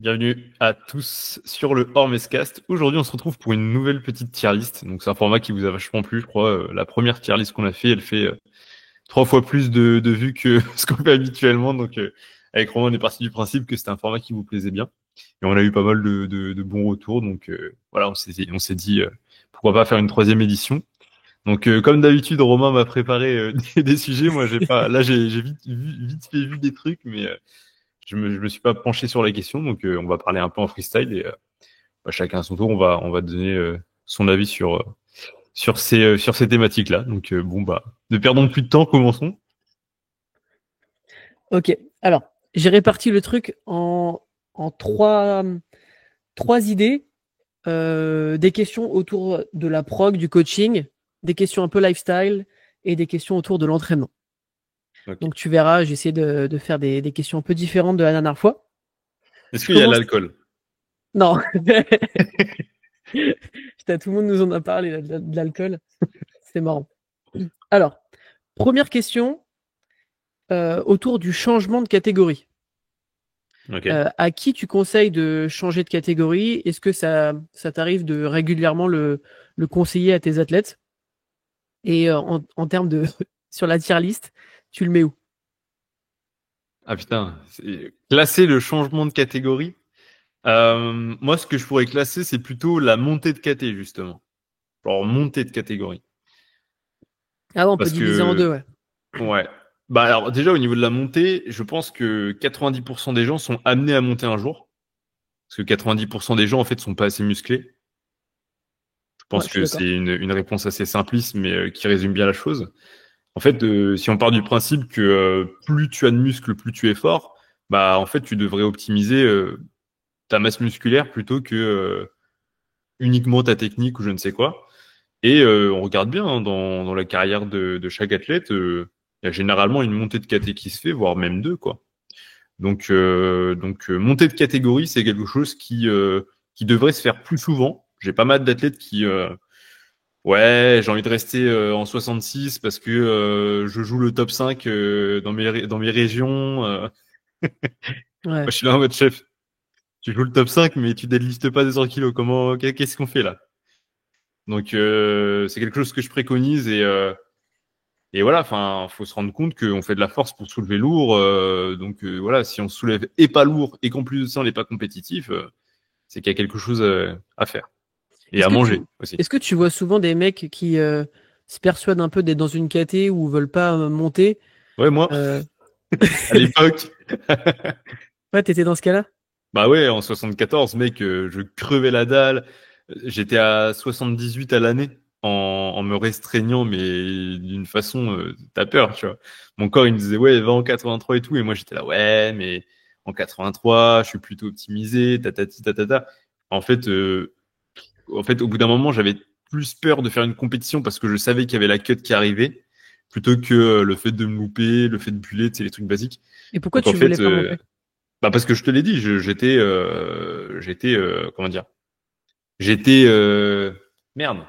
Bienvenue à tous sur le Hormescast. Aujourd'hui, on se retrouve pour une nouvelle petite tier list. Donc, c'est un format qui vous a vachement plu, je crois. La première tier list qu'on a fait, elle fait 3 fois plus de vues que ce qu'on fait habituellement. Donc, avec Romain, on est parti du principe que c'était un format qui vous plaisait bien. Et on a eu pas mal de bons retours. Donc, voilà, on s'est dit pourquoi pas faire une troisième édition. Donc, comme d'habitude, Romain m'a préparé des sujets. Moi, j'ai pas. Là, j'ai vite fait vu des trucs, mais je me suis pas penché sur la question, donc on va parler un peu en freestyle et chacun à son tour, on va donner son avis sur ces thématiques-là. Donc bon bah, ne perdons plus de temps, commençons. Ok, alors j'ai réparti le truc en trois idées, des questions autour de la prog, du coaching, des questions un peu lifestyle et des questions autour de l'entraînement. Ok. Donc tu verras, j'ai essayé de faire des questions un peu différentes de la dernière fois. Est-ce Je qu'il y a commence. l'alcool? Non, putain, tout le monde nous en a parlé de l'alcool, c'est marrant. Alors, première question autour du changement de catégorie. Ok. À qui tu conseilles de changer de catégorie? Est-ce que ça t'arrive de régulièrement le conseiller à tes athlètes? Et en termes de sur la tier list, tu le mets où? Ah putain, classer le changement de catégorie. Moi, ce que je pourrais classer, c'est plutôt la montée de caté, justement. Genre montée de catégorie. Ah ouais, on peut Parce diviser en deux, que, ouais. ouais. Bah alors déjà, au niveau de la montée, je pense que 90% des gens sont amenés à monter un jour. Parce que 90% des gens, en fait, sont pas assez musclés. Je Ouais, pense je suis que d'accord. c'est une réponse assez simpliste, mais qui résume bien la chose. En fait, si on part du principe que plus tu as de muscles, plus tu es fort, bah en fait, tu devrais optimiser ta masse musculaire plutôt que uniquement ta technique ou je ne sais quoi. Et on regarde bien hein, dans la carrière de chaque athlète, il y a généralement une montée de caté qui se fait, voire même deux, quoi. Donc, montée de catégorie, c'est quelque chose qui devrait se faire plus souvent. J'ai pas mal d'athlètes qui ouais, j'ai envie de rester en 66 parce que je joue le top 5 dans mes régions. Moi, Ouais. je suis là en mode chef. Tu joues le top 5, mais tu deadliftes pas 200 kilos. Qu'est-ce qu'on fait là? Donc, c'est quelque chose que je préconise et voilà. Enfin, faut se rendre compte qu'on fait de la force pour soulever lourd. Donc, voilà, si on soulève et pas lourd et qu'en plus de ça on n'est pas compétitif, c'est qu'il y a quelque chose à faire et Est-ce à que tu manger aussi. est-ce que tu vois souvent des mecs qui se persuadent un peu d'être dans une caté ou veulent pas monter? Ouais, moi, Euh... à l'époque. Ouais, t'étais dans ce cas-là? Bah ouais, en 74, mec, je crevais la dalle. J'étais à 78 à l'année en me restreignant, mais d'une façon, t'as peur, tu vois. Mon corps, il me disait, ouais, va en 83 et tout. Et moi, j'étais là, ouais, mais en 83, je suis plutôt optimisé, tatati, tatata. En fait, au bout d'un moment, j'avais plus peur de faire une compétition parce que je savais qu'il y avait la cut qui arrivait, plutôt que le fait de me louper, le fait de buller, tu sais, les trucs basiques. Et pourquoi Donc en tu voulais fait, pas monter? bah parce que je te l'ai dit, j'étais comment dire, j'étais merde,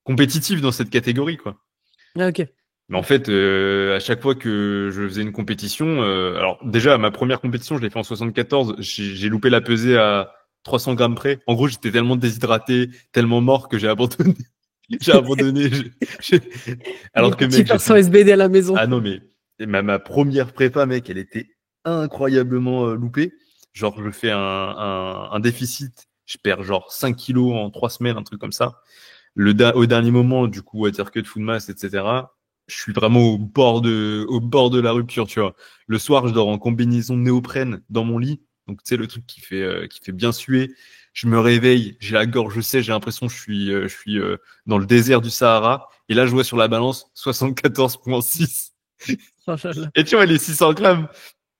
compétitif dans cette catégorie quoi. Ah, ok. Mais en fait, à chaque fois que je faisais une compétition, alors déjà ma première compétition, je l'ai fait en 74, j'ai loupé la pesée à 300 grammes près. En gros, j'étais tellement déshydraté, tellement mort que j'ai abandonné. J'ai abandonné. Les Alors que petits mec, j'ai farceurs fait. SBD à la maison. Ah non mais ma première prépa, mec, elle était incroyablement loupée. Genre, je fais un déficit, je perds genre 5 kilos en 3 semaines, un truc comme ça. Au dernier moment, du coup, watercut, full mass, etc. Je suis vraiment au bord de la rupture, tu vois. Le soir, je dors en combinaison de néoprène dans mon lit. Donc, tu sais, le truc qui fait bien suer. Je me réveille, j'ai la gorge sèche, j'ai l'impression que je suis dans le désert du Sahara. Et là, je vois sur la balance 74,6. Oh là là. Et tu vois, les 600 grammes,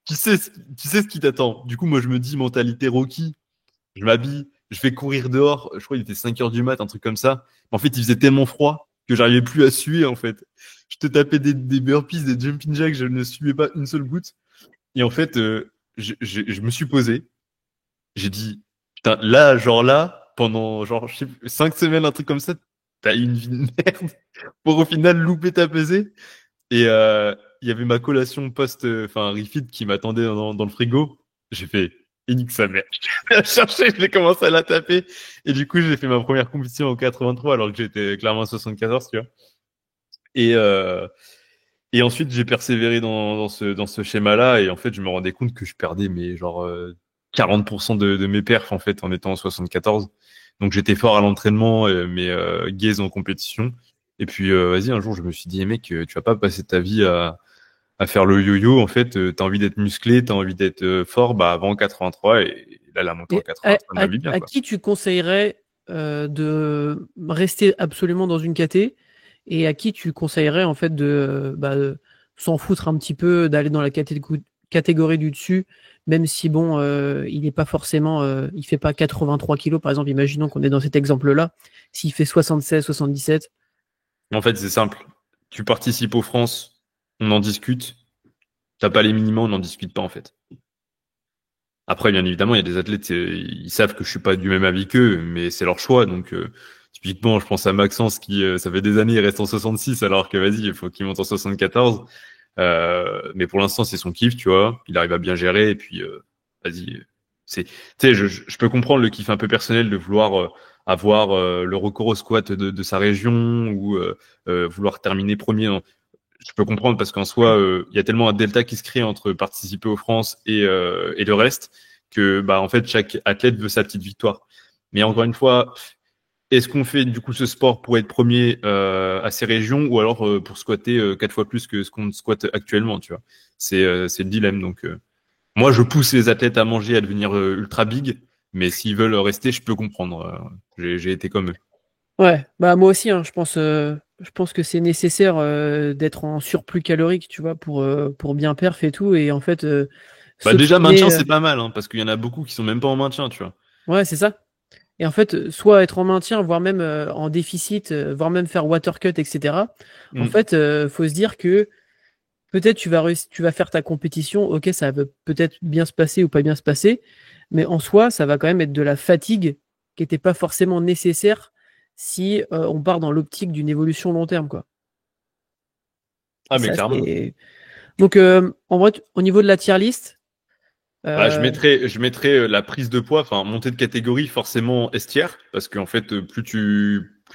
tu sais ce qui t'attend. Du coup, moi, je me dis, mentalité Rocky, je m'habille, je vais courir dehors. Je crois qu'il était 5 heures du mat, un truc comme ça. En fait, il faisait tellement froid que j'arrivais plus à suer, en fait. Je te tapais des burpees, des jumping jacks, je ne suais pas une seule goutte. Et en fait, je me suis posé. J'ai dit, putain, là, genre là, pendant genre, je sais, 5 semaines, un truc comme ça, t'as eu une vie de merde pour au final louper ta pesée. Et il y avait ma collation enfin refit qui m'attendait dans le frigo. J'ai fait, Et nique sa mère. Je l'ai cherché, j'ai commencé à la taper. Et du coup, j'ai fait ma première compétition en 83 alors que j'étais clairement à 74, tu vois. Et, euh, et ensuite, j'ai persévéré dans ce schéma-là. Et en fait, je me rendais compte que je perdais mais genre 40% de mes perfs en fait en étant en 74. Donc j'étais fort à l'entraînement, mais gaze en compétition. Et puis vas-y, un jour, je me suis dit, mec, tu vas pas passer ta vie à faire le yo-yo. En fait, t'as envie d'être musclé, t'as envie d'être fort, bah avant 83. Et là, la montée en Et 83 m'a mis bien, à quoi. qui tu conseillerais de rester absolument dans une KT et à qui tu conseillerais en fait de s'en foutre un petit peu, d'aller dans la catégorie du dessus, même si bon, il n'est pas forcément, il fait pas 83 kilos par exemple. Imaginons qu'on est dans cet exemple-là, s'il fait 76, 77. En fait, c'est simple. Tu participes aux France, on en discute. T'as pas les minima, on n'en discute pas, en fait. Après, bien évidemment, il y a des athlètes, ils savent que je suis pas du même avis qu'eux, mais c'est leur choix. Donc, typiquement, je pense à Maxence qui, ça fait des années, il reste en 66, alors que vas-y, il faut qu'il monte en 74. Mais pour l'instant, c'est son kiff, tu vois. Il arrive à bien gérer, et puis, vas-y. Tu sais, je peux comprendre le kiff un peu personnel de vouloir avoir le record au squat de sa région ou vouloir terminer premier. Je peux comprendre parce qu'en soi, il y a tellement un delta qui se crée entre participer aux France et le reste que bah en fait chaque athlète veut sa petite victoire. Mais encore une fois, est-ce qu'on fait du coup ce sport pour être premier à ces régions ou alors pour squatter 4 fois plus que ce qu'on squatte actuellement, tu vois? C'est le dilemme. Donc moi, je pousse les athlètes à manger, à devenir ultra big, mais s'ils veulent rester, je peux comprendre. J'ai été comme eux. Ouais, bah moi aussi, hein, je pense que c'est nécessaire d'être en surplus calorique, tu vois, pour bien perf et tout. Et en fait, Bah déjà s'optimiser, maintien, c'est pas mal, hein, parce qu'il y en a beaucoup qui sont même pas en maintien, tu vois. ouais, c'est ça. Et en fait, soit être en maintien, voire même en déficit, voire même faire water cut, etc. En Mm. fait, faut se dire que peut-être tu vas faire ta compétition, ok, ça va peut-être bien se passer ou pas bien se passer, mais en soi, ça va quand même être de la fatigue qui n'était pas forcément nécessaire si on part dans l'optique d'une évolution long terme, quoi. Et Ah mais ça, clairement. c'est... Donc, en vrai, au niveau de la tier list, Bah, euh, je mettrais la prise de poids, enfin montée de catégorie forcément estière, parce qu'en fait plus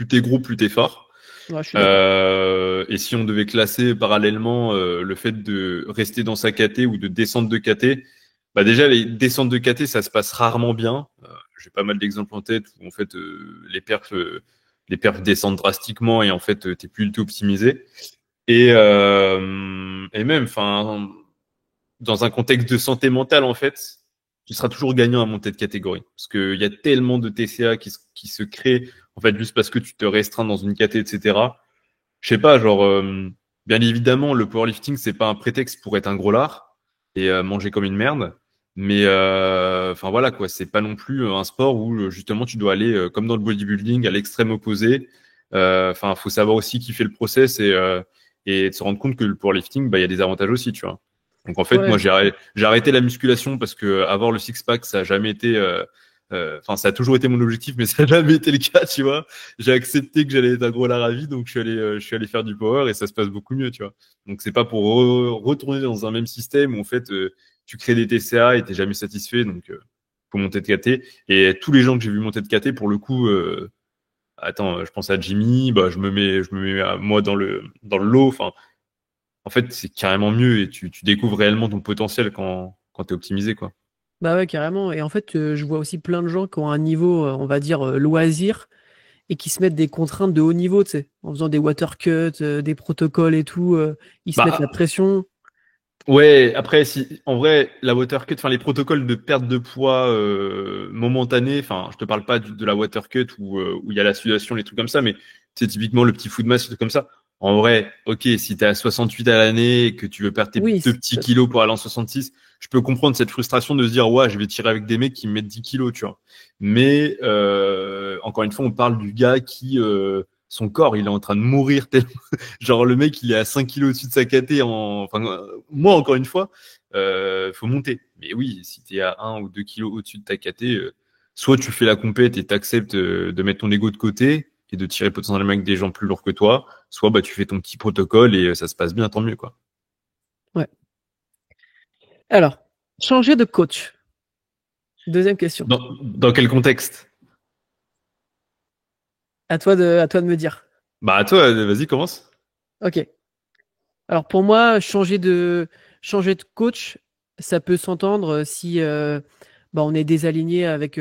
t'es gros, plus t'es fort. ouais, je suis d'accord. Et si on devait classer parallèlement le fait de rester dans sa KT ou de descendre de KT, bah déjà les descentes de KT ça se passe rarement bien. J'ai pas mal d'exemples en tête où en fait les perfs descendent drastiquement et en fait t'es plus du tout optimisé. Et même enfin dans un contexte de santé mentale, en fait, tu seras toujours gagnant à monter de catégorie. Parce qu'il y a tellement de TCA qui se créent, en fait, juste parce que tu te restreins dans une caté, etc. Je sais pas, genre, bien évidemment, le powerlifting, c'est pas un prétexte pour être un gros lard et manger comme une merde. Mais, enfin voilà, quoi, c'est pas non plus un sport où, justement, tu dois aller, comme dans le bodybuilding, à l'extrême opposé. Enfin, faut savoir aussi qui fait le process et de se rendre compte que le powerlifting, bah, il y a des avantages aussi, tu vois. Donc en fait, moi Ouais, j'ai arrêté la musculation parce que avoir le six pack, ça a jamais été, enfin ça a toujours été mon objectif, mais ça a jamais été le cas, tu vois. J'ai accepté que j'allais être un gros lard à vie, donc je suis allé faire du power et ça se passe beaucoup mieux, tu vois. Donc c'est pas pour retourner dans un même système où en fait tu crées des TCA et t'es jamais satisfait, donc faut monter de KT. Et tous les gens que j'ai vu monter de KT, pour le coup, attends, je pense à Jimmy, bah je me mets moi dans le lot, enfin en fait, c'est carrément mieux et tu découvres réellement ton potentiel quand t'es optimisé, quoi. bah ouais, carrément. Et en fait, je vois aussi plein de gens qui ont un niveau, on va dire, loisir et qui se mettent des contraintes de haut niveau, tu sais, en faisant des water cuts, des protocoles et tout, ils se mettent la Bah, pression. ouais, après, si, en vrai, la water cut, enfin, les protocoles de perte de poids momentanée, enfin, je te parle pas de la water cut où il y a la sudation, les trucs comme ça, mais c'est typiquement le petit food mass, les trucs comme ça. En vrai, ok, si t'es à 68 à l'année et que tu veux perdre tes Oui, 2 petits kilos pour aller en 66, je peux comprendre cette frustration de se dire, ouais, je vais tirer avec des mecs qui me mettent 10 kilos, tu vois. Mais, encore une fois, on parle du gars qui, son corps, il est en train de mourir tellement. Genre le mec, il est à 5 kilos au-dessus de sa KT enfin moi encore une fois, faut monter. Mais oui, si t'es à 1 ou 2 kilos au-dessus de ta KT, soit tu fais la compète et t'acceptes de mettre ton ego de côté et de tirer potentiellement avec des gens plus lourds que toi, soit bah tu fais ton petit protocole et ça se passe bien, tant mieux quoi. ouais. Alors, changer de coach. Deuxième question. Dans quel contexte? À toi de me dire. Bah, à toi, vas-y, commence. Ok. Alors pour moi, changer de coach, ça peut s'entendre si bah, on est désaligné avec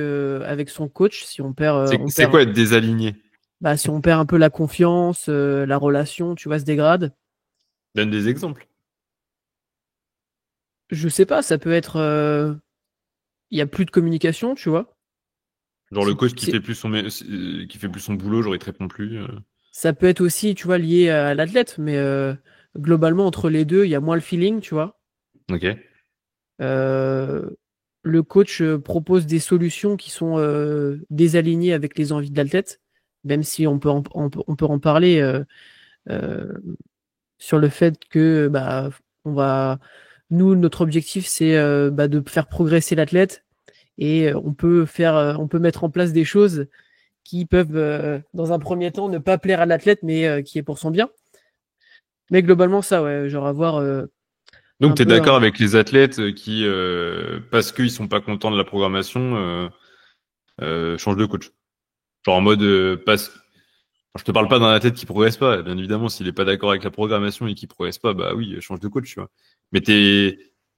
son coach, si on perd, C'est c'est quoi être désaligné? bah, si on perd un peu la confiance, la relation, tu vois, se dégrade. Donne des exemples. Je sais pas, ça peut être, il y a plus de communication, tu vois. Genre le C'est, coach c'est- qui fait plus son boulot, genre il te répond plus. Ça peut être aussi, tu vois, lié à l'athlète, mais globalement entre les deux, il y a moins le feeling, tu vois. Ok. Euh, le coach propose des solutions qui sont désalignées avec les envies de l'athlète, même si on peut en parler euh, sur le fait que bah, on va, nous, notre objectif, c'est bah, de faire progresser l'athlète et on peut mettre en place des choses qui peuvent, dans un premier temps, ne pas plaire à l'athlète, mais qui est pour son bien. Mais globalement, ça, ouais, genre avoir Donc un tu es peu d'accord un... avec les athlètes qui, parce qu'ils sont pas contents de la programmation, changent de coach. Genre en mode, je te parle pas d'un athlète qui progresse pas. Bien évidemment, s'il est pas d'accord avec la programmation et qu'il progresse pas, bah oui, change de coach, tu vois. Mais t'es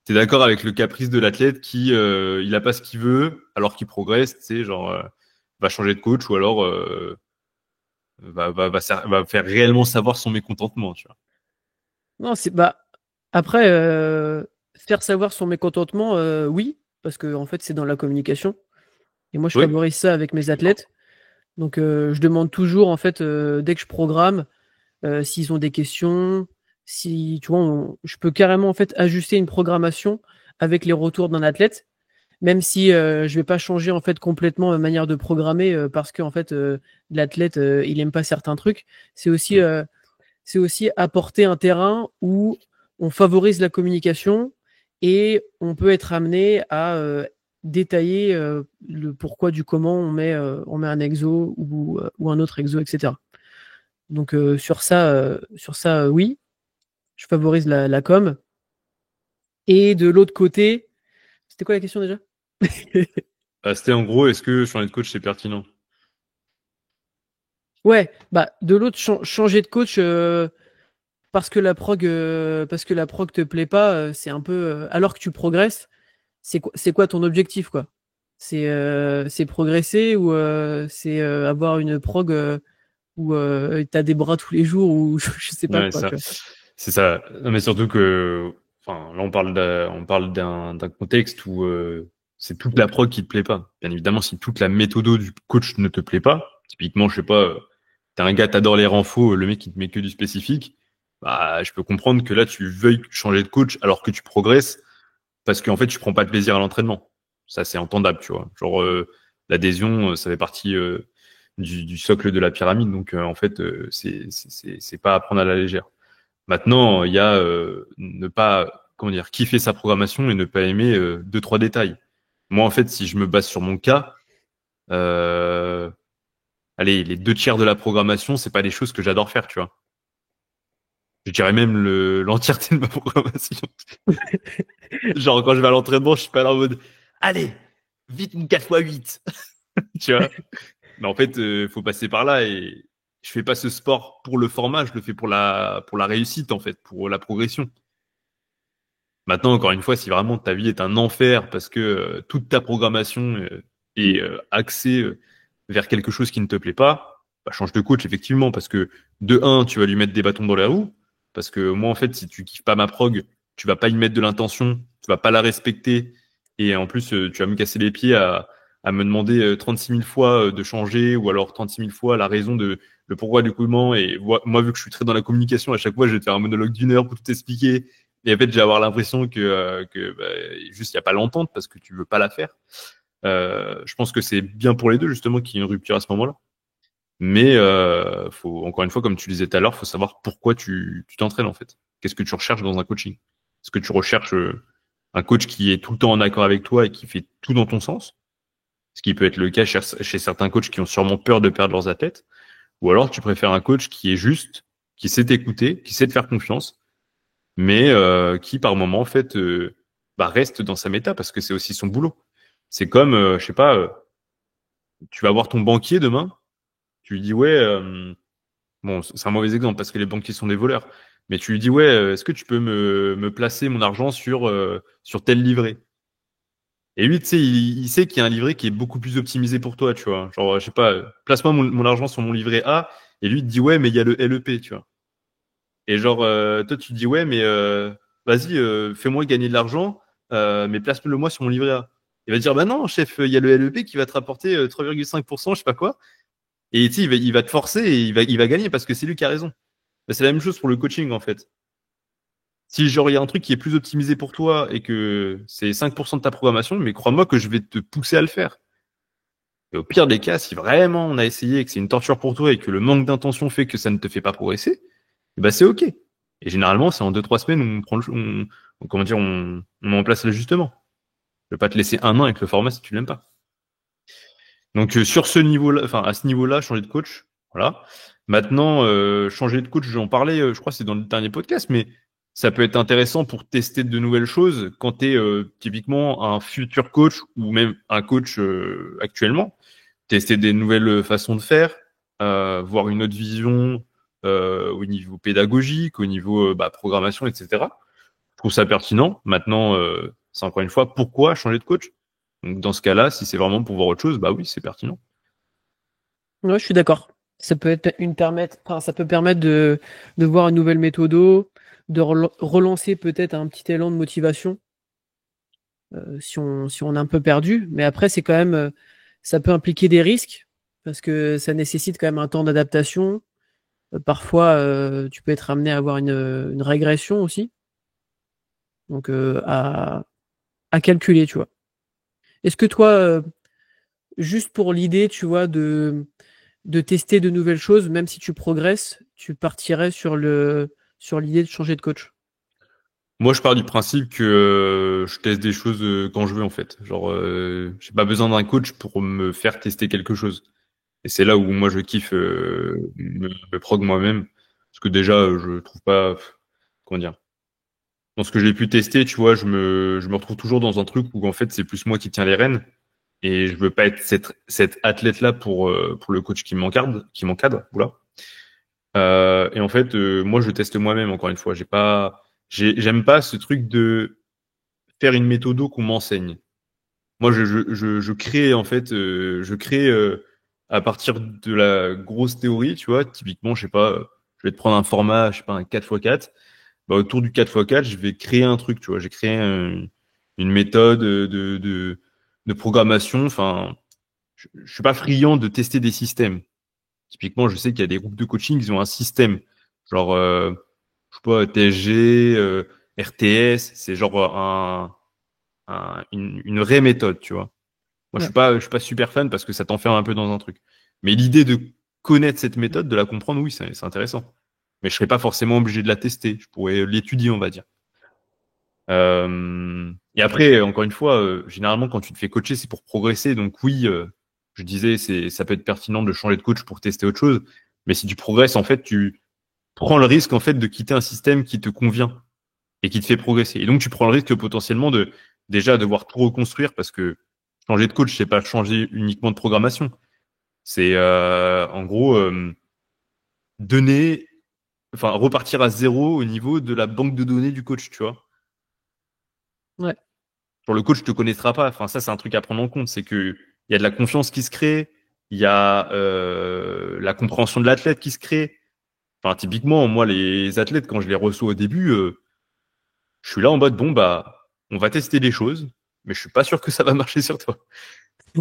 d'accord avec le caprice de l'athlète qui, il a pas ce qu'il veut alors qu'il progresse, tu sais, genre, va changer de coach ou alors va faire réellement savoir son mécontentement, tu vois. Non, c'est bah après faire savoir son mécontentement, oui, parce que en fait c'est dans la communication. Et moi je Oui. favorise ça avec mes athlètes. Donc je demande toujours en fait dès que je programme s'ils ont des questions, si tu vois, je peux carrément en fait ajuster une programmation avec les retours d'un athlète, même si je vais pas changer en fait complètement ma manière de programmer parce que en fait l'athlète il aime pas certains trucs. C'est aussi Mm. euh, c'est aussi apporter un terrain où on favorise la communication et on peut être amené à détailler le pourquoi du comment on met un exo ou un autre exo, etc. Donc oui, je favorise la com. Et de l'autre côté, c'était quoi la question déjà? C'était en gros, est-ce que changer de coach c'est pertinent? Ouais, bah de l'autre changer de coach parce que la prog te plaît pas, c'est un peu alors que tu progresses. C'est quoi ton objectif, quoi? C'est progresser ou c'est avoir une prog où t'as des bras tous les jours ou je sais pas Ouais, quoi, ça, tu vois. c'est ça. Non, mais surtout que, enfin, là on parle d'un contexte où c'est toute la prog qui te plaît pas. Bien évidemment, si toute la méthode du coach ne te plaît pas, typiquement, je sais pas, t'es un gars, t'adores les renfos, le mec il te met que du spécifique, bah, je peux comprendre que là tu veuilles changer de coach alors que tu progresses parce qu'en fait tu prends pas de plaisir à l'entraînement. Ça c'est entendable, tu vois. Genre l'adhésion, ça fait partie du socle de la pyramide, donc en fait c'est pas à prendre à la légère. Maintenant, il y a ne pas, comment dire, kiffer sa programmation et ne pas aimer deux, trois détails. Moi, en fait, si je me base sur mon cas, euh, allez, les deux tiers de la programmation, c'est pas des choses que j'adore faire, tu vois. Je dirais même l'entièreté de ma programmation. Genre, quand je vais à l'entraînement, je suis pas là en mode, allez, vite une 4x8, tu vois. Mais en fait, faut passer par là et je fais pas ce sport pour le format, je le fais pour la réussite, en fait, pour la progression. Maintenant, encore une fois, si vraiment ta vie est un enfer parce que toute ta programmation est axée vers quelque chose qui ne te plaît pas, bah, change de coach effectivement parce que de un, tu vas lui mettre des bâtons dans les roues parce que moi en fait, si tu kiffes pas ma prog, tu vas pas y mettre de l'intention, tu vas pas la respecter et en plus tu vas me casser les pieds à me demander 36 000 fois de changer ou alors 36 000 fois la raison de le pourquoi du comment et moi vu que je suis très dans la communication, à chaque fois je vais te faire un monologue d'une heure pour tout expliquer et en fait, j'ai avoir l'impression que bah, juste il y a pas l'entente parce que tu veux pas la faire. Je pense que c'est bien pour les deux justement qu'il y ait une rupture à ce moment-là. Mais faut encore une fois, comme tu disais tout à l'heure, faut savoir pourquoi tu t'entraînes en fait. Qu'est-ce que tu recherches dans un coaching? Est-ce que tu recherches un coach qui est tout le temps en accord avec toi et qui fait tout dans ton sens? Ce qui peut être le cas chez certains coachs qui ont sûrement peur de perdre leurs athlètes. Ou alors tu préfères un coach qui est juste, qui sait t'écouter, qui sait te faire confiance mais qui par moment en fait bah, reste dans sa méta parce que c'est aussi son boulot. C'est comme, je sais pas, tu vas voir ton banquier demain, tu lui dis ouais, bon, c'est un mauvais exemple parce que les banquiers sont des voleurs, mais tu lui dis ouais, est-ce que tu peux me placer mon argent sur tel livret? Et lui, tu sais, il sait qu'il y a un livret qui est beaucoup plus optimisé pour toi, tu vois. Genre, je sais pas, place-moi mon argent sur mon livret A, et lui il te dit ouais, mais il y a le LEP, tu vois. Et genre, toi tu te dis ouais, mais vas-y, fais-moi gagner de l'argent, mais place-le-moi sur mon livret A. Il va dire bah non, chef, il y a le LEP qui va te rapporter 3,5%, je sais pas quoi. Et tu sais, il va te forcer et il va gagner parce que c'est lui qui a raison. Bah, c'est la même chose pour le coaching en fait. Si genre il y a un truc qui est plus optimisé pour toi et que c'est 5% de ta programmation, mais crois-moi que je vais te pousser à le faire. Et au pire des cas, si vraiment on a essayé et que c'est une torture pour toi et que le manque d'intention fait que ça ne te fait pas progresser, bah c'est ok. Et généralement, c'est en 2-3 semaines où on prend comment dire, on met en place l'ajustement. Je vais pas te laisser un an avec le format si tu l'aimes pas. Donc sur ce niveau-là, enfin à ce niveau-là, changer de coach, voilà. Maintenant, changer de coach, j'en parlais, je crois que c'est dans le dernier podcast, mais ça peut être intéressant pour tester de nouvelles choses quand tu es typiquement un futur coach ou même un coach actuellement. Tester des nouvelles façons de faire, voir une autre vision au niveau pédagogique, au niveau programmation, etc. Je trouve ça pertinent. Maintenant, c'est encore une fois, pourquoi changer de coach? Donc dans ce cas-là, si c'est vraiment pour voir autre chose, bah oui, c'est pertinent. Ouais, je suis d'accord. Ça peut être enfin, ça peut permettre de voir une nouvelle méthode, de relancer peut-être un petit élan de motivation si on est un peu perdu. Mais après, c'est quand même, ça peut impliquer des risques parce que ça nécessite quand même un temps d'adaptation. Parfois, tu peux être amené à avoir une régression aussi. Donc, à calculer, tu vois. Est-ce que toi, juste pour l'idée, tu vois, de tester de nouvelles choses, même si tu progresses, tu partirais sur l'idée de changer de coach? Moi, je pars du principe que je teste des choses quand je veux, en fait. Genre, j'ai pas besoin d'un coach pour me faire tester quelque chose. Et c'est là où moi, je kiffe me prog moi-même. Parce que déjà, je trouve pas, comment dire, dans ce que j'ai pu tester, tu vois, je me retrouve toujours dans un truc où, en fait, c'est plus moi qui tiens les rênes. Et je veux pas être cette athlète-là pour le coach qui m'encadre, oula. Et en fait, moi, je teste moi-même, encore une fois. J'aime pas ce truc de faire une méthode qu'on m'enseigne. Moi, je crée, en fait, je crée à partir de la grosse théorie, tu vois. Typiquement, je sais pas, je vais te prendre un format, je sais pas, un 4x4. Bah, autour du 4x4, je vais créer un truc, tu vois. J'ai créé une méthode de programmation. Enfin, je suis pas friand de tester des systèmes. Typiquement, je sais qu'il y a des groupes de coaching, ils ont un système. Genre, je sais pas, TSG, RTS, c'est genre une vraie méthode, tu vois. Moi, Ouais. je suis pas super fan parce que ça t'enferme un peu dans un truc. Mais l'idée de connaître cette méthode, de la comprendre, oui, c'est intéressant. Mais je serais pas forcément obligé de la tester. Je pourrais l'étudier, on va dire. Et après, encore une fois, généralement, quand tu te fais coacher, c'est pour progresser. Donc oui, je disais, ça peut être pertinent de changer de coach pour tester autre chose. Mais si tu progresses, en fait, tu prends le risque, en fait, de quitter un système qui te convient et qui te fait progresser. Et donc, tu prends le risque potentiellement de déjà devoir tout reconstruire parce que changer de coach, c'est pas changer uniquement de programmation. C'est en gros donner, enfin repartir à zéro au niveau de la banque de données du coach, tu vois. Ouais. Genre le coach te connaîtra pas. Enfin ça, c'est un truc à prendre en compte, c'est que il y a de la confiance qui se crée, il y a la compréhension de l'athlète qui se crée. Enfin typiquement, moi les athlètes quand je les reçois au début, je suis là en mode bon bah on va tester des choses, mais je suis pas sûr que ça va marcher sur toi.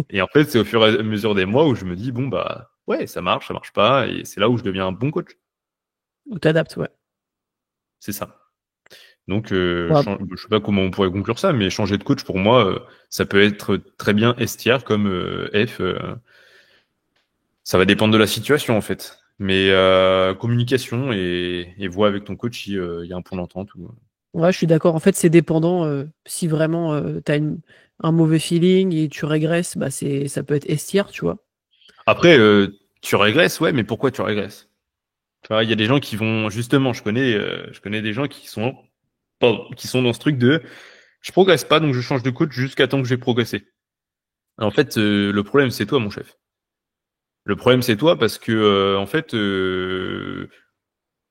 Et en fait, c'est au fur et à mesure des mois où je me dis, bon, bah, ouais, ça marche pas. Et c'est là où je deviens un bon coach. Ou t'adaptes, ouais. C'est ça. Donc, Ouais. je sais pas comment on pourrait conclure ça, mais changer de coach, pour moi, ça peut être très bien S tier comme F. Ça va dépendre de la situation, en fait. Mais communication et voix avec ton coach, il y a un point d'entente. Ouais, je suis d'accord. En fait, c'est dépendant. Si vraiment tu as un mauvais feeling et tu régresses, bah ça peut être estière, tu vois. Après, tu régresses, ouais, mais pourquoi tu régresses? Tu vois, il y a des gens qui vont, justement, je connais des gens qui sont dans ce truc de je progresse pas, donc je change de coach jusqu'à temps que j'ai progressé. En fait, le problème, c'est toi, mon chef. Le problème, c'est toi parce que, en fait,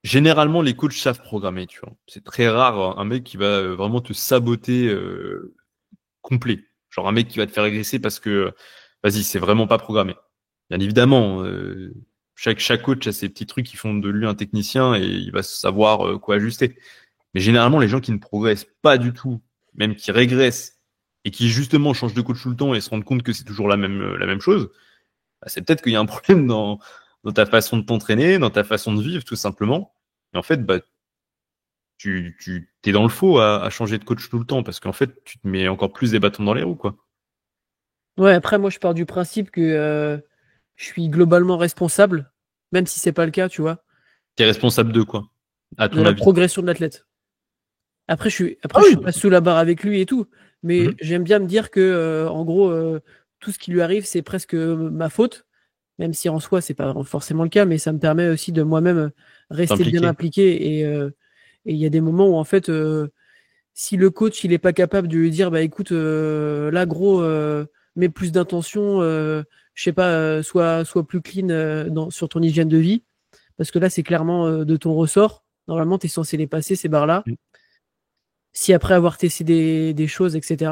généralement, les coachs savent programmer, tu vois. C'est très rare un mec qui va vraiment te saboter complet. Genre un mec qui va te faire régresser parce que, vas-y, c'est vraiment pas programmé. Bien évidemment, chaque coach a ses petits trucs qui font de lui un technicien et il va savoir quoi ajuster. Mais généralement, les gens qui ne progressent pas du tout, même qui régressent et qui justement changent de coach tout le temps et se rendent compte que c'est toujours la même chose, bah, c'est peut-être qu'il y a un problème dans ta façon de t'entraîner, dans ta façon de vivre, tout simplement. Et en fait, bah, tu t'es dans le faux à changer de coach tout le temps parce qu'en fait, tu te mets encore plus des bâtons dans les roues, quoi. Ouais, après, moi, je pars du principe que je suis globalement responsable, même si c'est pas le cas, tu vois, T'es responsable de quoi, à de ton la avis? progression de l'athlète. Ah Je oui. suis pas sous la barre avec lui et tout, mais Mhm. j'aime bien me dire que, en gros, tout ce qui lui arrive, c'est presque ma faute, même si en soi, c'est pas forcément le cas, mais ça me permet aussi de moi-même rester bien T'impliquer. impliqué et il y a des moments où, en fait, si le coach il est pas capable de lui dire bah écoute là gros mets plus d'intention je sais pas sois plus clean sur ton hygiène de vie parce que là c'est clairement de ton ressort normalement tu es censé les passer ces barres là si après avoir testé des choses etc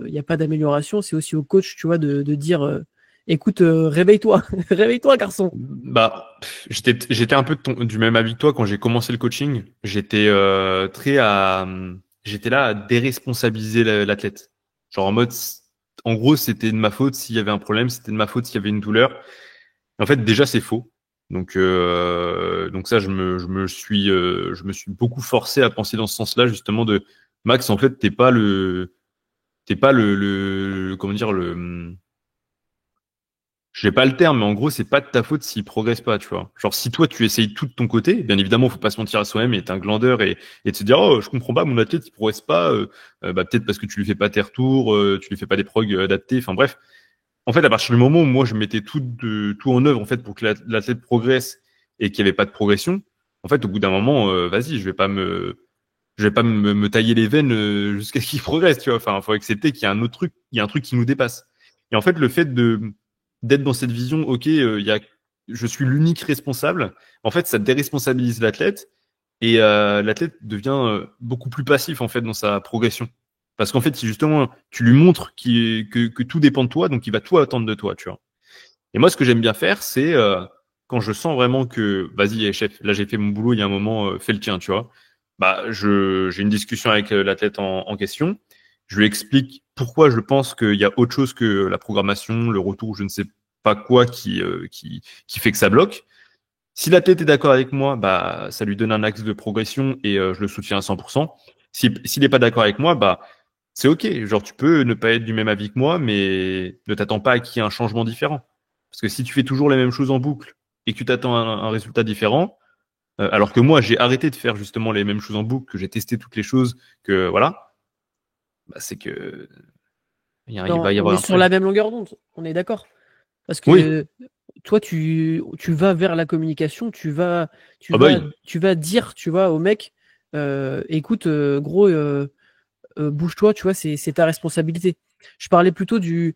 il n'y a pas d'amélioration c'est aussi au coach tu vois de dire écoute réveille-toi réveille-toi garçon. J'étais un peu du même avis que toi quand j'ai commencé le coaching. J'étais j'étais là à déresponsabiliser l'athlète. Genre en mode, en gros, c'était de ma faute s'il y avait un problème, c'était de ma faute s'il y avait une douleur. En fait, déjà, c'est faux. Donc ça, je me suis beaucoup forcé à penser dans ce sens-là, justement, de Max, en fait, t'es pas comment dire, j'ai pas le terme, mais en gros, c'est pas de ta faute s'il progresse pas, tu vois. Genre, si toi, tu essayes tout de ton côté, bien évidemment, faut pas se mentir à soi-même et être un glandeur et de se dire, oh, je comprends pas, mon athlète, il progresse pas, bah, peut-être parce que tu lui fais pas tes retours, tu lui fais pas des progs adaptés, enfin bref. En fait, à partir du moment où moi, je mettais tout en œuvre, en fait, pour que l'athlète progresse et qu'il y avait pas de progression, en fait, au bout d'un moment, vas-y, je vais pas me tailler les veines jusqu'à ce qu'il progresse, tu vois. Enfin, faut accepter qu'il y a un autre truc, il y a un truc qui nous dépasse. Et en fait, le fait d'être dans cette vision, ok, je suis l'unique responsable. En fait, ça déresponsabilise l'athlète et l'athlète devient beaucoup plus passif en fait dans sa progression. Parce qu'en fait, si justement tu lui montres que tout dépend de toi, donc il va tout attendre de toi, tu vois. Et moi, ce que j'aime bien faire, c'est quand je sens vraiment que, vas-y, chef, là j'ai fait mon boulot, il y a un moment, fais le tien, tu vois. Bah, j'ai une discussion avec l'athlète en question. Je lui explique pourquoi je pense qu'il y a autre chose que la programmation, le retour, je ne sais pas quoi, qui fait que ça bloque. Si l'athlète est d'accord avec moi, bah, ça lui donne un axe de progression et je le soutiens à 100%. S'il n'est pas d'accord avec moi, bah, c'est OK. Genre, tu peux ne pas être du même avis que moi, mais ne t'attends pas à qu'il y ait un changement différent. Parce que si tu fais toujours les mêmes choses en boucle et que tu t'attends à un résultat différent, alors que moi, j'ai arrêté de faire justement les mêmes choses en boucle, que j'ai testé toutes les choses, que voilà, bah, c'est que il Non, va y on avoir est un sur la problème. même longueur d'onde on est d'accord. Parce Oui. que toi, tu vas vers la communication, Ah bah oui. tu vas dire, tu vois, au mec, écoute, gros, bouge-toi, tu vois, c'est ta responsabilité. Je parlais plutôt de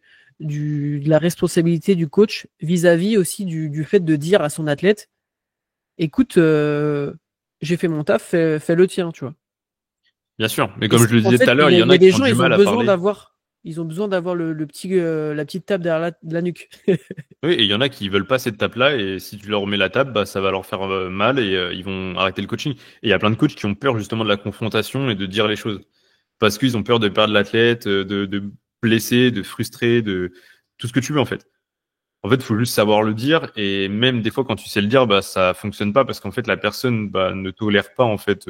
la responsabilité du coach vis-à-vis aussi du fait de dire à son athlète, écoute, j'ai fait mon taf, fais le tien, tu vois. Bien sûr. Mais Et comme je le en disais tout fait, à l'heure, il y en il y a a qui des ont gens, du mal à parler. ils ont besoin d'avoir le petit, la petite tape derrière la nuque. Oui, et il y en a qui veulent pas cette tape-là, et si tu leur mets la tape, bah, ça va leur faire mal et ils vont arrêter le coaching. Et il y a plein de coachs qui ont peur justement de la confrontation et de dire les choses. Parce qu'ils ont peur de perdre l'athlète, de blesser, de frustrer, de tout ce que tu veux en fait. En fait, il faut juste savoir le dire, et même des fois quand tu sais le dire, bah, ça fonctionne pas parce qu'en fait, la personne bah, ne tolère pas en fait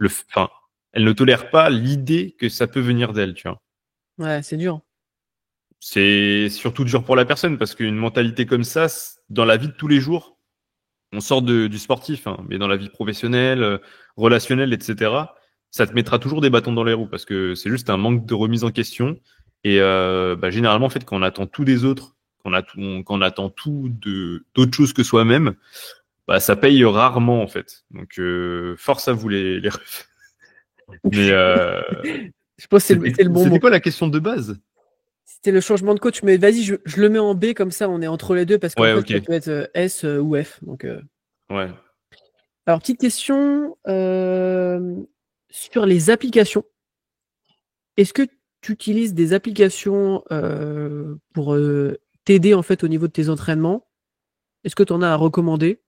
enfin, elle ne tolère pas l'idée que ça peut venir d'elle, tu vois. Ouais, c'est dur. C'est surtout dur pour la personne parce qu'une mentalité comme ça, dans la vie de tous les jours, on sort du sportif, hein, mais dans la vie professionnelle, relationnelle, etc., ça te mettra toujours des bâtons dans les roues parce que c'est juste un manque de remise en question. Et bah, généralement, en fait, quand on attend tout des autres, quand on attend tout d'autres choses que soi-même, bah, ça paye rarement, en fait. Donc, force à vous, les refs. Mais Je pense que c'est le bon c'était mot. quoi la question de base? C'était le changement de coach, mais vas-y, je le mets en B comme ça, on est entre les deux parce qu'en Ouais, fait, ok. ça peut être S ou F. Donc, Ouais. alors, petite question sur les applications. Est-ce que tu utilises des applications pour t'aider en fait au niveau de tes entraînements? Est-ce que tu en as à recommander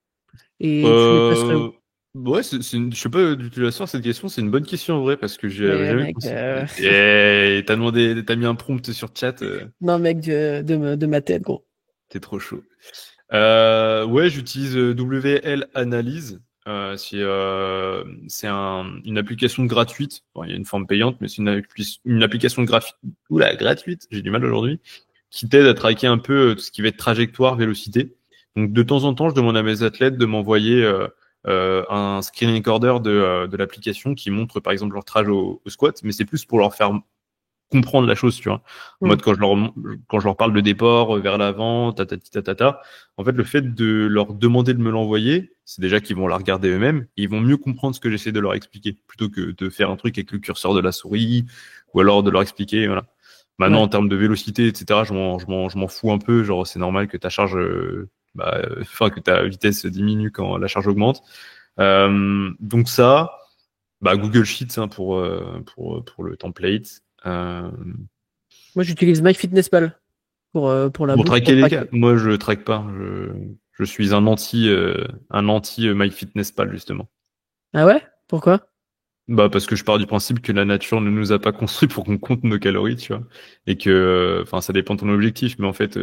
et tu les placerais où? Ouais, je sais pas d'où tu la sors cette question, c'est une bonne question en vrai parce que j'y avais Mais jamais mec, pensé. Et t'as mis un prompt sur chat, non mec de ma tête, gros. t'es trop chaud. Ouais, j'utilise WL Analyse. Une application gratuite. Bon, il y a une forme payante, mais c'est une application gratuite. J'ai du mal aujourd'hui, qui t'aide à traquer un peu tout ce qui va être trajectoire, vélocité. Donc de temps en temps, je demande à mes athlètes de m'envoyer un screen recorder de l'application qui montre par exemple leur traj au squat, mais c'est plus pour leur faire comprendre la chose, tu vois. En Hmm. mode quand je leur parle de déport vers l'avant, ta. En fait, le fait de leur demander de me l'envoyer, c'est déjà qu'ils vont la regarder eux-mêmes, et ils vont mieux comprendre ce que j'essaie de leur expliquer, plutôt que de faire un truc avec le curseur de la souris, ou alors de leur expliquer, voilà. Maintenant, Ouais. en termes de vélocité, etc., je m'en fous un peu. Genre, c'est normal que ta charge, enfin, que ta vitesse diminue quand la charge augmente. Donc ça, bah, Google Sheets hein, pour le template. Moi, j'utilise MyFitnessPal pour la Pour boucle, pour traquer les cas, traquer. moi je traque pas. Je suis un anti MyFitnessPal justement. Ah ouais? Pourquoi? Bah parce que je pars du principe que la nature ne nous a pas construit pour qu'on compte nos calories, tu vois, et que, enfin, ça dépend de ton objectif, mais en fait,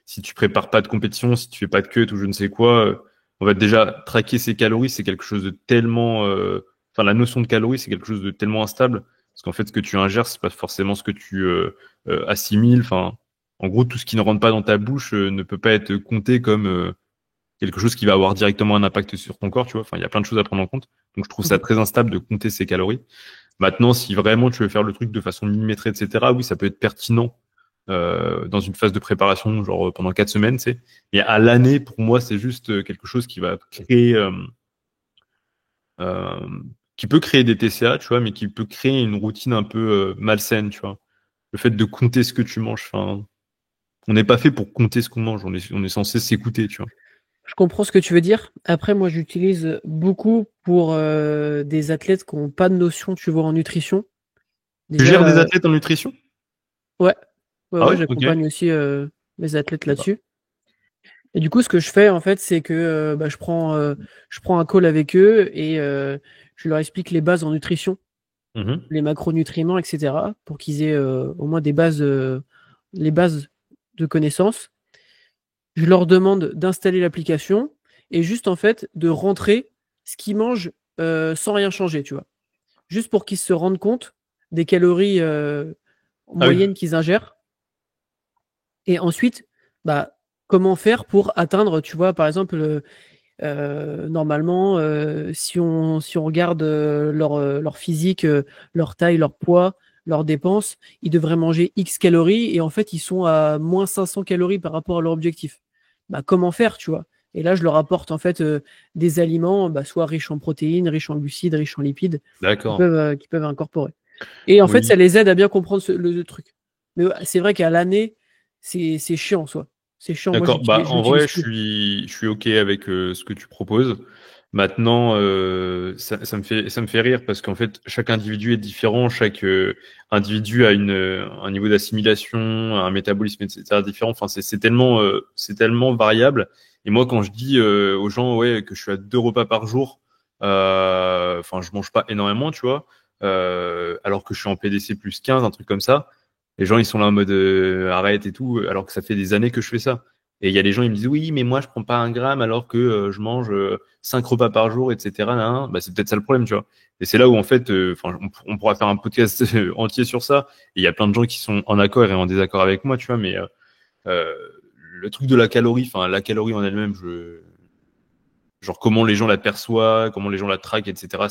si tu prépares pas de compétition, si tu fais pas de cut ou je ne sais quoi, on va déjà traquer ses calories, c'est quelque chose de tellement, enfin, la notion de calories, c'est quelque chose de tellement instable, parce qu'en fait, ce que tu ingères, c'est pas forcément ce que tu assimiles. Enfin, en gros, tout ce qui ne rentre pas dans ta bouche ne peut pas être compté comme quelque chose qui va avoir directement un impact sur ton corps, tu vois. Enfin, il y a plein de choses à prendre en compte. Donc, je trouve ça Mhm. très instable de compter ses calories. Maintenant, si vraiment tu veux faire le truc de façon millimétrée, etc., oui, ça peut être pertinent dans une phase de préparation, genre pendant 4 semaines, tu sais. Mais à l'année, pour moi, c'est juste quelque chose qui va créer, euh, qui peut créer des TCA, tu vois, mais qui peut créer une routine un peu malsaine, tu vois. Le fait de compter ce que tu manges, enfin, on n'est pas fait pour compter ce qu'on mange, on est censé s'écouter, tu vois. Je comprends ce que tu veux dire. Après, moi, j'utilise beaucoup pour des athlètes qui n'ont pas de notion, tu vois, en nutrition. Tu gères Déjà, des athlètes en nutrition? ouais, Ah ouais, ouais, ok. j'accompagne aussi mes athlètes Je sais pas. là-dessus. Et du coup, ce que je fais, en fait, c'est que bah, je prends un call avec eux et je leur explique les bases en nutrition, Mhm. les macronutriments, etc., pour qu'ils aient au moins des bases, les bases de connaissances. Je leur demande d'installer l'application et juste, en fait, de rentrer ce qu'ils mangent sans rien changer, tu vois. Juste pour qu'ils se rendent compte des calories Ah oui. moyennes qu'ils ingèrent. Et ensuite, bah, comment faire pour atteindre, tu vois, par exemple, normalement, si on regarde leur physique, leur taille, leur poids, leurs dépenses, ils devraient manger X calories et en fait, ils sont à moins 500 calories par rapport à leur objectif. Bah, comment faire, tu vois? Et là, je leur apporte en fait des aliments, bah, soit riches en protéines, riches en glucides, riches en lipides, D'accord. qui peuvent incorporer. Et en fait, ça Oui. les aide à bien comprendre le truc. Mais ouais, c'est vrai qu'à l'année, c'est chiant, en soi. C'est chiant. Moi, D'accord. Bah, je en vrai, l'utilise plus. je suis OK avec ce que tu proposes. Maintenant, ça me fait rire parce qu'en fait, chaque individu est différent. Chaque individu a un niveau d'assimilation, un métabolisme, etc. différent. Enfin, c'est tellement variable. Et moi, quand je dis aux gens, ouais, que je suis à 2 repas par jour, enfin, je mange pas énormément, tu vois, alors que je suis en PDC plus 15, un truc comme ça. Les gens, ils sont là en mode arrête et tout, alors que ça fait des années que je fais ça. Et il y a des gens, ils me disent oui, mais moi, je prends pas 1 gramme alors que je mange 5 repas par jour, etc. Nan, nan. Bah, c'est peut-être ça le problème, tu vois. Et c'est là où, en fait, enfin, on pourra faire un podcast entier sur ça. Et il y a plein de gens qui sont en accord et en désaccord avec moi, tu vois. Mais euh, le truc de la calorie, enfin, la calorie en elle-même, genre comment les gens la perçoivent, comment les gens la traquent, etc.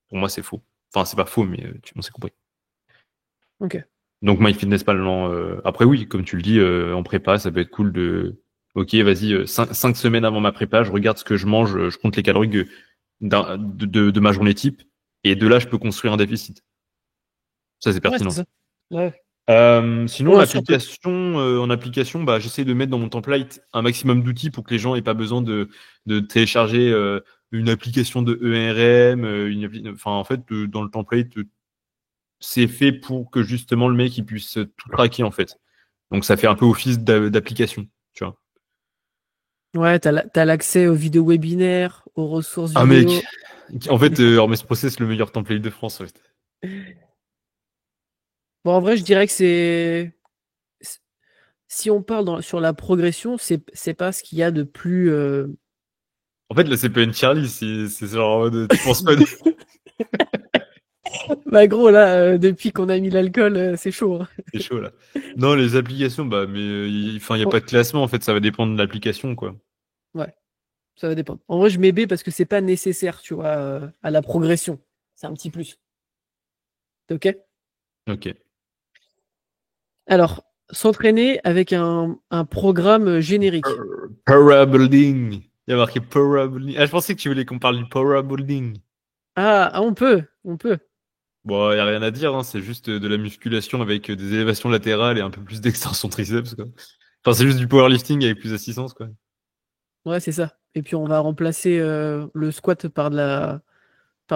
Pour moi, c'est faux. Enfin, c'est pas faux, mais on s'est compris. Ok. Donc MyFitnessPal, non. Après oui, comme tu le dis, en prépa, ça peut être cool de. Ok, vas-y, 5 semaines avant ma prépa, je regarde ce que je mange, je compte les calories de ma journée type, et de là, je peux construire un déficit. Ça, c'est Ouais, c'est pertinent. ça. Ouais. Sinon, Ouais, si on peut. en application, bah, j'essaie de mettre dans mon template un maximum d'outils pour que les gens aient pas besoin de télécharger une application de ERM, enfin, en fait, dans le template, c'est fait pour que justement le mec il puisse tout traquer en fait. Donc ça fait un peu office d'application, tu vois. Ouais, t'as l'accès aux vidéos webinaires, aux ressources Ah mec, vidéo. en fait, Hermès Process c'est le meilleur template de France. En fait. Bon, en vrai, je dirais que si on parle sur la progression, c'est pas ce qu'il y a de plus. En fait, là, c'est pas une tier list, c'est genre, tu penses pas, Bah, gros, là, depuis qu'on a mis l'alcool, c'est chaud, hein. c'est chaud là. Non, les applications, bah, mais enfin, il y a Oh, pas de classement en fait, ça va dépendre de l'application quoi. ouais, ça va dépendre. En vrai, je mets B parce que c'est pas nécessaire, tu vois, à la progression. C'est un petit plus. Ok? Ok. Alors, s'entraîner avec un programme générique. Parabuilding. Il y a marqué parabuilding. Ah, je pensais que tu voulais qu'on parle du parabuilding. On peut, on peut. Bon, il y a rien à dire, hein, c'est juste de la musculation avec des élévations latérales et un peu plus d'extension triceps, quoi. Enfin, c'est juste du powerlifting avec plus d'assistance, quoi. Ouais, c'est ça. Et puis, on va remplacer le squat par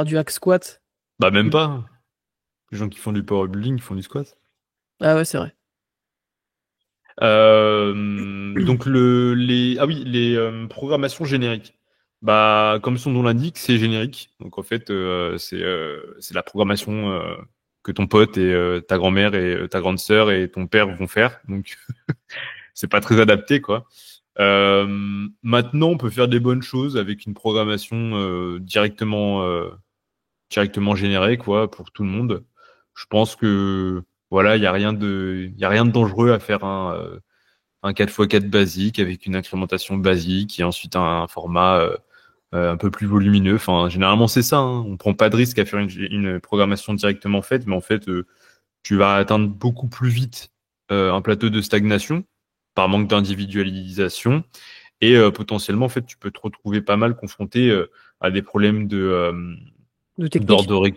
du hack squat. Bah, même pas. Les gens qui font du powerbuilding, ils font du squat. Ah ouais, c'est vrai. Donc ah oui, les programmations génériques. Bah, comme son nom l'indique, c'est générique. Donc en fait, c'est la programmation que ton pote et ta grand-mère et ta grande sœur et ton père vont faire. Donc c'est pas très adapté, quoi. Maintenant, on peut faire des bonnes choses avec une programmation directement générée, quoi, pour tout le monde. Je pense que voilà, il y a rien de dangereux à faire un 4x4 basique avec une incrémentation basique et ensuite un format un peu plus volumineux. Enfin, généralement, c'est ça, hein. On prend pas de risque à faire une programmation directement faite, mais en fait, tu vas atteindre beaucoup plus vite un plateau de stagnation par manque d'individualisation et potentiellement, en fait, tu peux te retrouver pas mal confronté à des problèmes De technique. d'ordre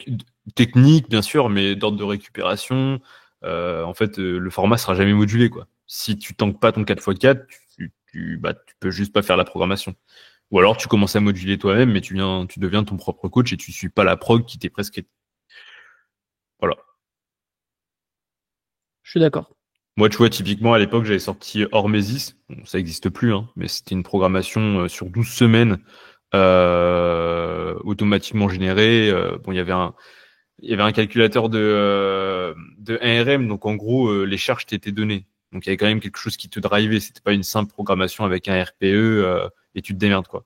technique, bien sûr, mais d'ordre de récupération. En fait, le format sera jamais modulé, quoi. Si tu tankes pas ton 4x4, bah, tu peux juste pas faire la programmation. Ou alors tu commences à moduler toi-même, mais tu deviens ton propre coach et tu suis pas la prog qui t'est presque. Voilà. Je suis d'accord. Moi, tu vois, typiquement, à l'époque, j'avais sorti Hormesis. Bon, ça existe plus, hein, mais c'était une programmation sur 12 semaines automatiquement générée. Bon, il y avait un calculateur de 1RM, donc en gros, les charges t'étaient données. Donc il y avait quand même quelque chose qui te drivait. C'était pas une simple programmation avec un RPE et tu te démerdes, quoi.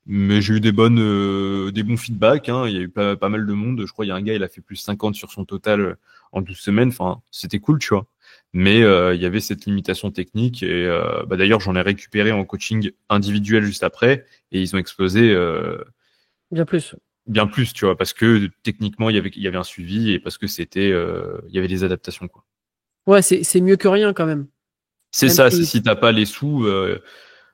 Mais j'ai eu des bons feedbacks, hein. Il y a eu pas mal de monde. Je crois il y a un gars, il a fait plus 50 sur son total en 12 semaines. Enfin, c'était cool, tu vois. Mais il y avait cette limitation technique et bah, d'ailleurs j'en ai récupéré en coaching individuel juste après et ils ont explosé Bien plus. bien plus, tu vois, parce que techniquement il y avait un suivi et parce que il y avait des adaptations, quoi. Ouais, c'est mieux que rien quand même. C'est Même ça, c'est si. si t'as pas les sous,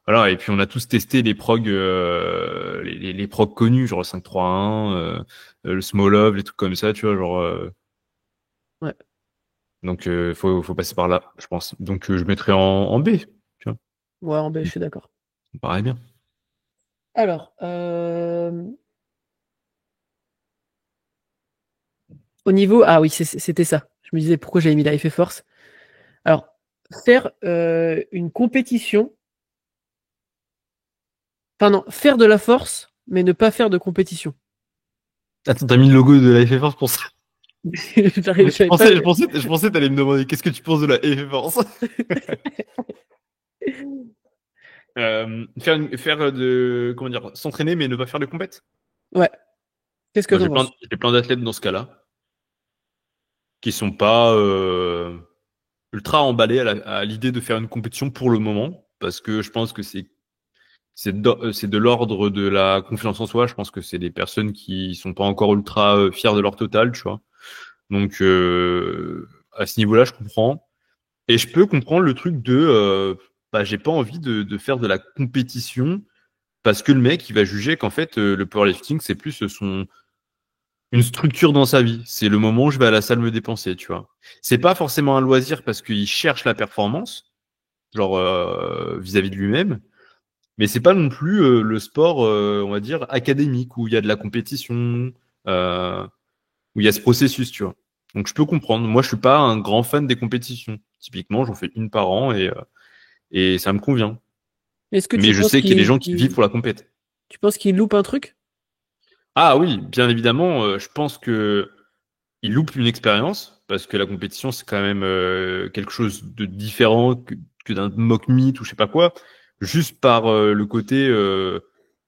voilà. Et puis on a tous testé les progs, les progs connus, genre le 531, le Smolov, les trucs comme ça, tu vois, genre. Ouais, Donc faut passer par là, je pense. Donc je mettrais en B, tu vois. ouais, en B, je suis d'accord. Ça me paraît bien. Alors, au niveau. Ah oui, c'était ça. Je me disais pourquoi j'avais mis la FF Force. Alors, faire une compétition. Enfin, non, faire de la force, mais ne pas faire de compétition. Attends, t'as mis le logo de la FF pour ça? Je J'avais pas. pensais, je pensais, je pensais t'allais me demander qu'est-ce que tu penses de la FF. Comment dire, s'entraîner mais ne pas faire de compète. Ouais, qu'est-ce que Moi, t'en penses? j'ai plein d'athlètes dans ce cas-là qui sont pas ultra emballés à l'idée de faire une compétition pour le moment parce que je pense que c'est de l'ordre de la confiance en soi. Je pense que c'est des personnes qui sont pas encore ultra fiers de leur total, tu vois. Donc à ce niveau-là, je comprends. Et je peux comprendre le truc bah, j'ai pas envie de faire de la compétition parce que le mec, il va juger qu'en fait, le powerlifting, c'est plus une structure dans sa vie. C'est le moment où je vais à la salle me dépenser, tu vois. C'est pas forcément un loisir parce qu'il cherche la performance, genre vis-à-vis de lui-même, mais c'est pas non plus le sport, on va dire, académique, où il y a de la compétition, euh, où il y a ce processus, tu vois. Donc je peux comprendre. Moi, je suis pas un grand fan des compétitions. Typiquement, j'en fais une par an et ça me convient. Est-ce que Mais tu je penses sais qu'il y a des gens qui vivent pour la compète. tu penses qu'il loupe un truc? Ah oui, bien évidemment, je pense que il loupe une expérience parce que la compétition c'est quand même quelque chose de différent que d'un mock meet ou je sais pas quoi, juste par le côté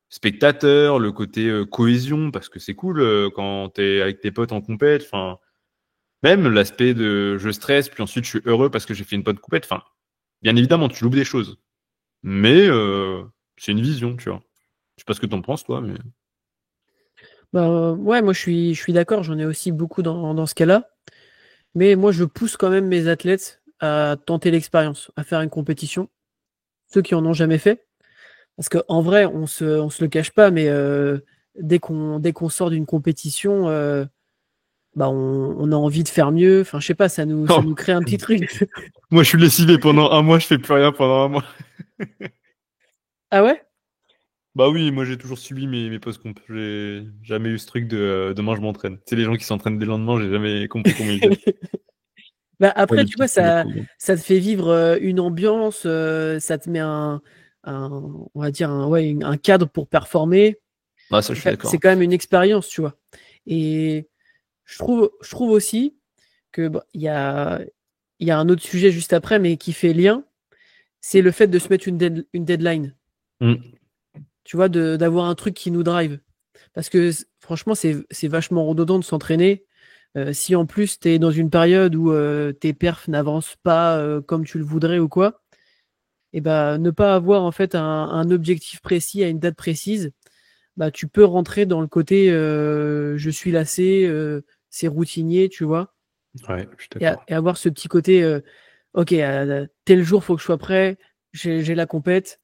spectateur, le côté cohésion parce que c'est cool quand t'es avec tes potes en compète, enfin même l'aspect de je stresse puis ensuite je suis heureux parce que j'ai fait une bonne compète, enfin bien évidemment tu loupes des choses, mais c'est une vision, tu vois. Je sais pas ce que t'en penses toi, mais Bah, ouais, moi je suis d'accord, j'en ai aussi beaucoup dans ce cas-là. Mais moi je pousse quand même mes athlètes à tenter l'expérience, à faire une compétition. Ceux qui en ont jamais fait. Parce qu'en vrai, on se le cache pas, mais dès qu'on sort d'une compétition, bah on a envie de faire mieux. Enfin, je sais pas, ça nous crée un petit truc. moi je suis lessivé pendant un mois, je fais plus rien pendant un mois. Ah ouais? Bah oui, moi j'ai toujours subi mes post-comp. J'ai jamais eu ce truc de demain je m'entraîne. C'est les gens qui s'entraînent dès le lendemain, j'ai jamais compris comment ils faisaient. Bah Ouais, après, les tu vois, petites semaines de programme. ça te fait vivre une ambiance, ça te met on va dire un cadre pour performer. Ah ça je suis C'est d'accord. quand même une expérience, tu vois. Et je trouve aussi que bah, il y a un autre sujet juste après, mais qui fait lien, c'est le fait de se mettre une deadline. Mm. Tu vois, d'avoir un truc qui nous drive. Parce que franchement, c'est vachement redondant de s'entraîner. Si en plus tu es dans une période où tes perfs n'avancent pas comme tu le voudrais ou quoi, et ben ne pas avoir en fait un objectif précis à une date précise, bah tu peux rentrer dans le côté je suis lassé, c'est routinier, tu vois, Ouais, je suis d'accord. et avoir ce petit côté ok, tel jour faut que je sois prêt, j'ai la compète,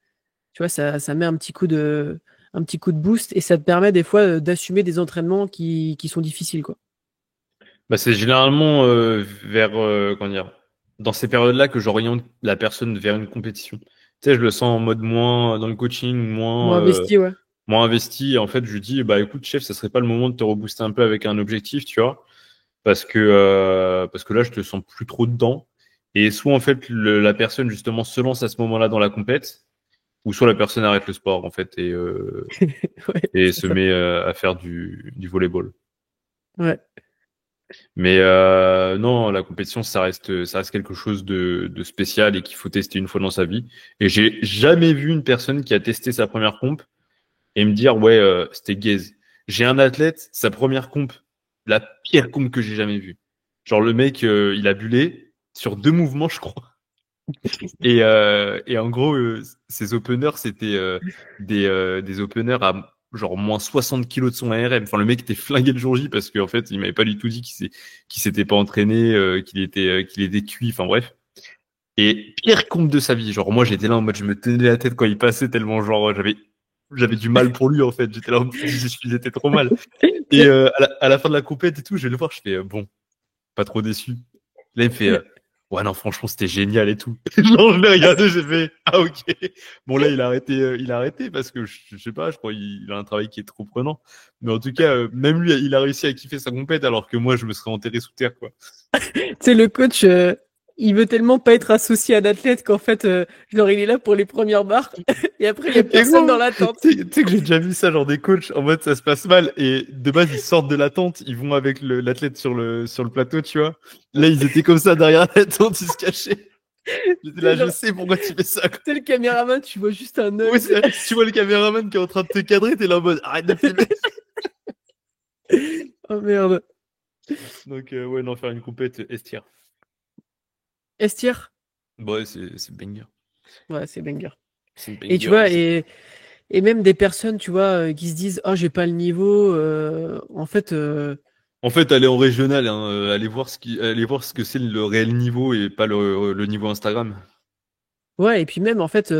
tu vois, ça met un petit coup de boost et ça te permet des fois d'assumer des entraînements qui sont difficiles, quoi. Bah c'est généralement vers comment dire dans ces périodes-là que j'oriente la personne vers une compétition. Tu sais, je le sens en mode moins dans le coaching, Moins investi, ouais. moins investi. Et en fait, je lui dis bah écoute chef, ça serait pas le moment de te rebooster un peu avec un objectif, tu vois? Parce que là je te sens plus trop dedans. Et soit en fait la personne justement se lance à ce moment-là dans la compète, ou soit la personne arrête le sport en fait Ouais, et c'est se ça. met à faire du volleyball. Ouais. Mais non, la compétition ça reste quelque chose de spécial et qu'il faut tester une fois dans sa vie. Et j'ai jamais vu une personne qui a testé sa première comp et me dire ouais c'était gaze. J'ai un athlète, sa première comp, la pire comp que j'ai jamais vue. Genre le mec il a bullé sur deux mouvements je crois. Et en gros, ces openers, c'était des openers à genre moins 60 kilos de son ARM. Enfin, le mec était flingué le jour J parce qu'en fait, il m'avait pas du tout dit qu'il s'était pas entraîné, qu'il était cuit. Enfin bref. Et pire compte de sa vie. Genre moi, j'étais là en mode, je me tenais la tête quand il passait tellement genre j'avais du mal pour lui en fait. J'étais là, j'étais trop mal. Et à la fin de la compète et tout, je vais le voir, je fais bon, pas trop déçu. Là, il me fait ouais, non, franchement, c'était génial et tout. Genre, je l'ai regardé, j'ai fait ah, ok. Bon, là, il a arrêté parce que je sais pas, je crois il a un travail qui est trop prenant. Mais en tout cas, même lui, il a réussi à kiffer sa compète alors que moi, je me serais enterré sous terre, quoi. Tu sais, le coach, il veut tellement pas être associé à l'athlète qu'en fait, genre, il est là pour les premières barres et après, il y a Et personne dans gros, l'attente. tu sais que j'ai déjà vu ça, genre des coachs en mode ça se passe mal et de base, ils sortent de la tente, ils vont avec l'athlète sur le plateau, tu vois. Là, ils étaient comme ça derrière la tente, ils se cachaient. J'étais Tu sais, là, je genre, sais pourquoi tu fais ça. tu sais, le caméraman, tu vois juste un Oui, œil. tu vois le caméraman qui est en train de te cadrer, t'es là en mode arrête de filmer. Oh merde. Donc, ouais, non, faire une compète estière. Estière? Bon, ouais, c'est banger. Ouais, c'est banger. C'est Et tu banger. vois, et même des personnes, tu vois, qui se disent, oh, j'ai pas le niveau, en fait, En fait, aller en régional, hein, aller voir ce que c'est le réel niveau et pas le niveau Instagram. ouais, et puis même, en fait,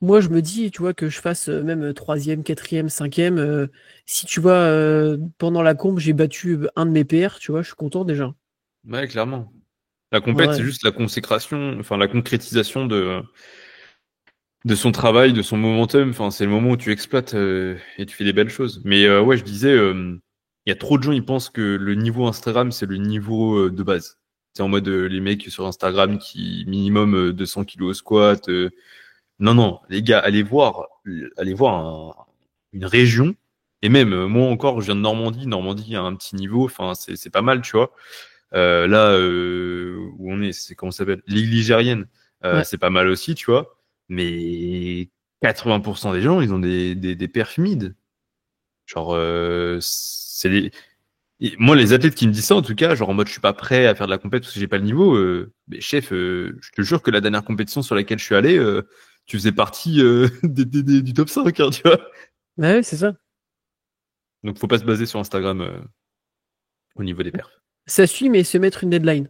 moi, je me dis, tu vois, que je fasse même troisième, quatrième, cinquième. Si tu vois, pendant la comp, j'ai battu un de mes PR, tu vois, je suis content déjà. Ouais, clairement. La compète, c'est Ouais, juste la consécration, enfin la concrétisation de son travail, de son momentum. Enfin, c'est le moment où tu exploites et tu fais des belles choses. Mais ouais, je disais, il y a trop de gens, ils pensent que le niveau Instagram, c'est le niveau de base. C'est en mode les mecs sur Instagram qui minimum 200 kilos au squat. Non, non, les gars, allez voir une région. Et même moi encore, je viens de Normandie. Normandie a un petit niveau. Enfin, c'est pas mal, tu vois. Là où on est, c'est comment ça s'appelle? Ligue ligérienne. ouais. C'est pas mal aussi, tu vois. Mais 80% des gens, ils ont des perfs mid. Genre, c'est moi, les athlètes qui me disent ça, en tout cas, genre en mode je suis pas prêt à faire de la compète parce que j'ai pas le niveau. Mais chef, je te jure que la dernière compétition sur laquelle je suis allé, tu faisais partie du top 5, hein, tu vois. Ouais, c'est ça. Donc faut pas se baser sur Instagram au niveau des perfs. Ça suit, mais se mettre une deadline.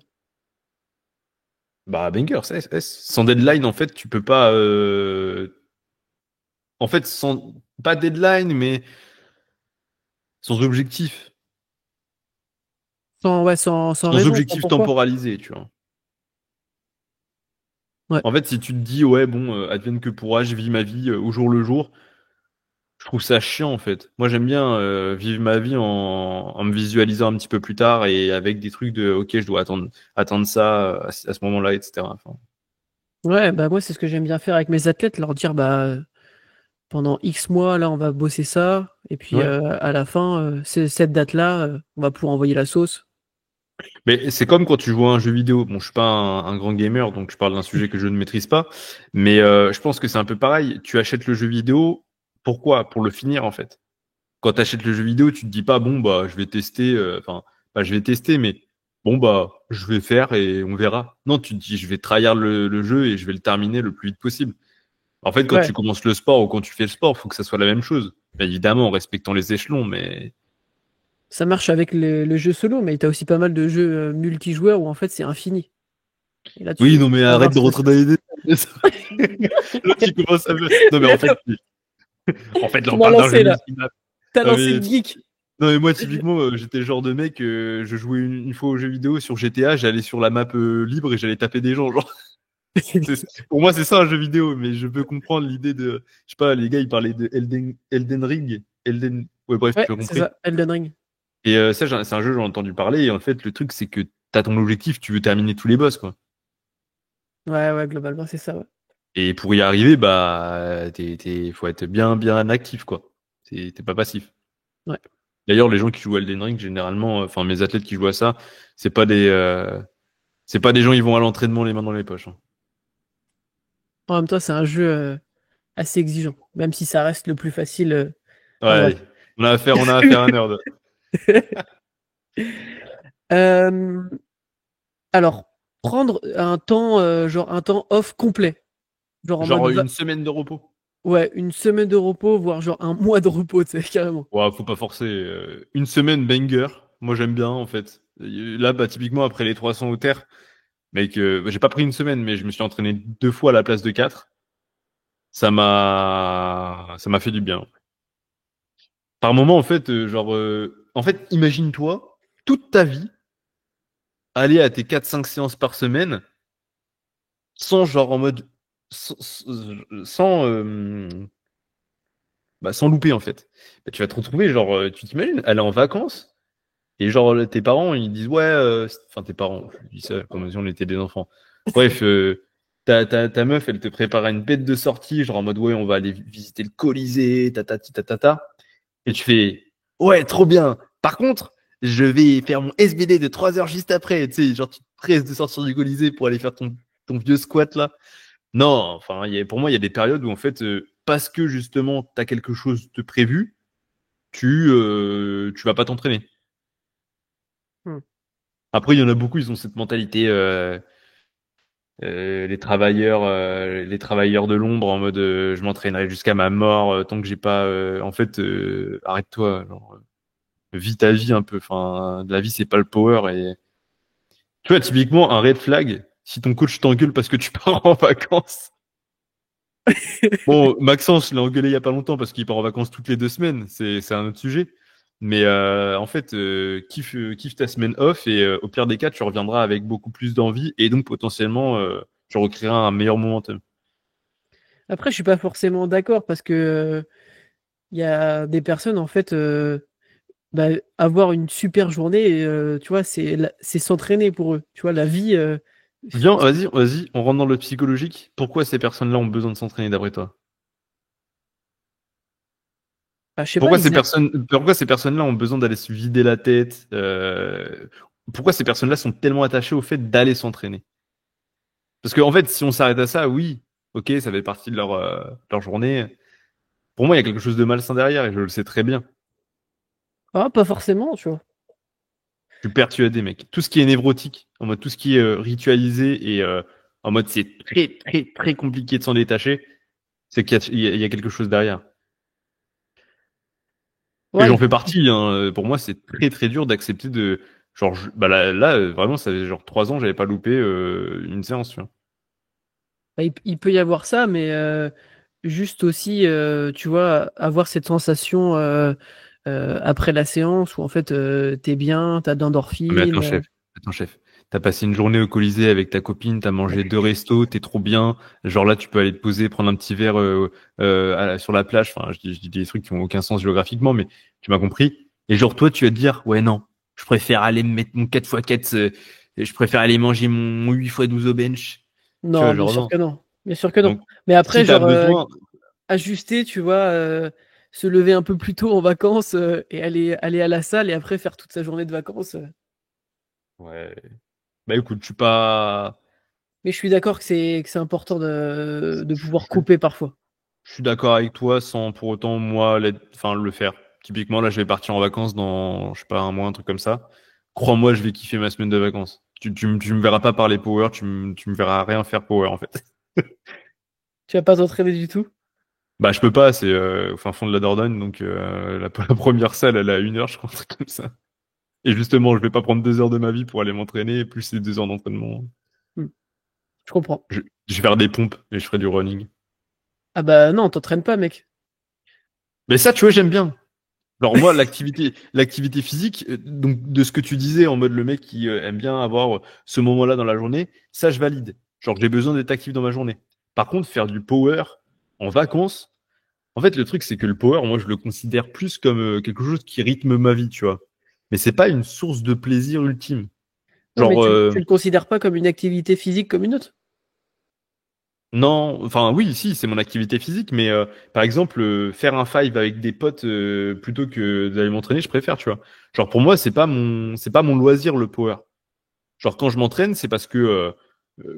Bah banger, sans deadline, en fait, tu peux pas. En fait, sans pas deadline, mais sans objectif. Sans Sans raison, sans objectif pourquoi. temporalisé, tu vois. Ouais. En fait, si tu te dis, ouais, bon, advienne que pourra, je vis ma vie au jour le jour, je trouve ça chiant, en fait. Moi, j'aime bien vivre ma vie en me visualisant un petit peu plus tard et avec des trucs de, ok, je dois attendre ça à ce moment-là, etc. Enfin, Ouais, bah moi, c'est ce que j'aime bien faire avec mes athlètes, leur dire, bah, pendant X mois, là, on va bosser ça. Et puis, ouais. à la fin, cette date-là, on va pouvoir envoyer la sauce. Mais c'est comme quand tu joues à un jeu vidéo. Bon, je suis pas un grand gamer, donc je parle d'un sujet que je ne maîtrise pas. Mais je pense que c'est un peu pareil. Tu achètes le jeu vidéo, pourquoi? Pour le finir, en fait. Quand tu achètes le jeu vidéo, tu te dis pas, bon, bah, je vais tester, enfin, pas je vais tester, mais bon, bah, je vais faire et on verra. Non, tu te dis, je vais tryhard le jeu et je vais le terminer le plus vite possible. En fait, quand Ouais, tu commences le sport ou quand tu fais le sport, faut que ça soit la même chose. Bien évidemment, en respectant les échelons, mais ça marche avec le jeu solo, mais t'as aussi pas mal de jeux multijoueurs où en fait c'est infini. Et là, oui, tu non, mais faut arrête avoir de rentrer dans les détails. Là, tu commences à me... Non, mais en fait, là, Tu on m'as parle d'un jeu lancé là. multi. T'as Non, lancé mais, le geek. non, mais moi, typiquement, j'étais le genre de mec, je jouais une fois aux jeux vidéo sur GTA, j'allais sur la map libre et j'allais taper des gens. Genre, pour moi, c'est ça un jeu vidéo, mais je peux comprendre l'idée de. Je sais pas, les gars, ils parlaient de Elden Ring. Ouais, bref, Ouais, tu as c'est compris. ça, Elden Ring. Et ça, c'est un jeu, j'en ai entendu parler. Et en fait, le truc, c'est que t'as ton objectif, tu veux terminer tous les boss, quoi. Ouais, ouais, globalement, c'est ça, ouais. Et pour y arriver, bah, faut être bien, bien actif, quoi. T'es pas passif. Ouais. D'ailleurs, les gens qui jouent à Elden Ring, généralement, enfin mes athlètes qui jouent à ça, c'est pas des, euh, c'est pas des gens ils vont à l'entraînement les mains dans les poches, hein. En même temps, c'est un jeu assez exigeant, même si ça reste le plus facile. Enfin, Ouais, bref. on a affaire à un nerd. Euh, alors, prendre un temps, genre un temps off complet. Genre en mode, Genre une semaine de repos. ouais, une semaine de repos, voire genre un mois de repos, tu sais, carrément. Ouais, faut pas forcer. Une semaine banger. Moi j'aime bien en fait. Là, bah typiquement après les 300 au terre, mec, j'ai pas pris une semaine, mais je me suis entraîné 2 fois à la place de 4. Ça m'a fait du bien. Par moment en fait, en fait, imagine-toi toute ta vie aller à tes 4-5 séances par semaine sans genre en mode sans bah, sans louper en fait. Bah, tu vas te retrouver genre tu t'imagines aller en vacances et genre tes parents ils disent ouais enfin tes parents je dis ça comme si on était des enfants. Bref ta meuf elle te prépare une bête de sortie genre en mode ouais on va aller visiter le Colisée ta et tu fais ouais trop bien. Par contre je vais faire mon SBD de 3 heures juste après tu sais genre tu te presses de sortir du Colisée pour aller faire ton vieux squat là. Non, enfin, pour moi, il y a des périodes où, en fait, parce que justement, tu as quelque chose de prévu, tu vas pas t'entraîner. Hmm. Après, il y en a beaucoup, ils ont cette mentalité, les travailleurs de l'ombre, en mode, je m'entraînerai jusqu'à ma mort, tant que j'ai pas, en fait, arrête-toi, genre, vis ta vie un peu. Enfin, la vie, c'est pas le power. Et tu vois, typiquement, un red flag, si ton coach t'engueule parce que tu pars en vacances. Bon, Maxence, je l'ai engueulé il y a pas longtemps parce qu'il part en vacances toutes les 2 semaines. C'est un autre sujet. Mais en fait, kiffe ta semaine off et au pire des cas, tu reviendras avec beaucoup plus d'envie et donc potentiellement, tu recréeras un meilleur momentum. Après, je suis pas forcément d'accord parce que il y a des personnes, en fait, bah, avoir une super journée, tu vois, c'est s'entraîner pour eux. Tu vois, la vie, Viens, vas-y, on rentre dans le psychologique. Pourquoi ces personnes-là ont besoin de s'entraîner d'après toi? bah, je sais pas, Pourquoi ces personnes-là ont besoin d'aller se vider la tête? Pourquoi ces personnes-là sont tellement attachées au fait d'aller s'entraîner? Parce qu'en fait, si on s'arrête à ça, oui, ok, ça fait partie de leur journée. Pour moi, il y a quelque chose de malsain derrière et je le sais très bien. ah, pas forcément, tu vois. Je suis persuadé, mec. Tout ce qui est névrotique, en mode tout ce qui est ritualisé et en mode c'est très, très, très compliqué de s'en détacher, c'est qu'il y a quelque chose derrière. Et Ouais, j'en fais partie, hein. Pour moi, c'est très, très dur d'accepter de. Genre, bah là, vraiment, ça fait genre 3 ans, j'avais pas loupé une séance, tu vois. bah, il peut y avoir ça, mais juste aussi, tu vois, avoir cette sensation après la séance où en fait, t'es bien, t'as Ah, mais d'endorphines. attends, chef. T'as passé une journée au Colisée avec ta copine, t'as mangé 2 restos, t'es trop bien. Genre là, tu peux aller te poser, prendre un petit verre sur la plage. Enfin, je dis des trucs qui ont aucun sens géographiquement, mais tu m'as compris. Et genre, toi, tu vas te dire, ouais, non, je préfère aller me mettre mon 4x4, je préfère aller manger mon 8x12 au bench. Tu Non, vois, bien genre, sûr non. que non. Bien sûr que non. Donc, Mais si après, t'as genre, besoin, ajuster, tu vois, se lever un peu plus tôt en vacances et aller à la salle et après faire toute sa journée de vacances. ouais. Bah écoute, je suis pas. Mais je suis d'accord que c'est important de Je, pouvoir je- couper parfois. je suis d'accord avec toi sans pour autant moi enfin, le faire. Typiquement, là, je vais partir en vacances dans, je sais pas, un mois, un truc comme ça. Crois-moi, je vais kiffer ma semaine de vacances. Tu me verras pas parler power, tu me verras rien faire power en fait. Tu vas pas t'entraîner du tout? Bah, je peux pas, c'est au fin fond de la Dordogne, donc la première salle, elle est à 1 heure, je crois, un truc comme ça. Et justement, je vais pas prendre 2 heures de ma vie pour aller m'entraîner, plus ces 2 heures d'entraînement. Hmm, je comprends. Je vais faire des pompes et je ferai du running. Ah bah non, t'entraînes pas, mec. Mais ça, tu vois, j'aime bien. Alors moi, l'activité physique, donc de ce que tu disais en mode le mec qui aime bien avoir ce moment-là dans la journée, ça je valide. Genre j'ai besoin d'être actif dans ma journée. Par contre, faire du power en vacances, en fait le truc c'est que le power, moi je le considère plus comme quelque chose qui rythme ma vie, tu vois. Mais c'est pas une source de plaisir ultime. Non, mais Genre tu le considères pas comme une activité physique comme une autre? non, enfin oui, si, c'est mon activité physique, mais par exemple, faire un five avec des potes plutôt que d'aller m'entraîner, je préfère, tu vois. Genre pour moi, c'est pas mon loisir le power. Genre quand je m'entraîne, c'est parce que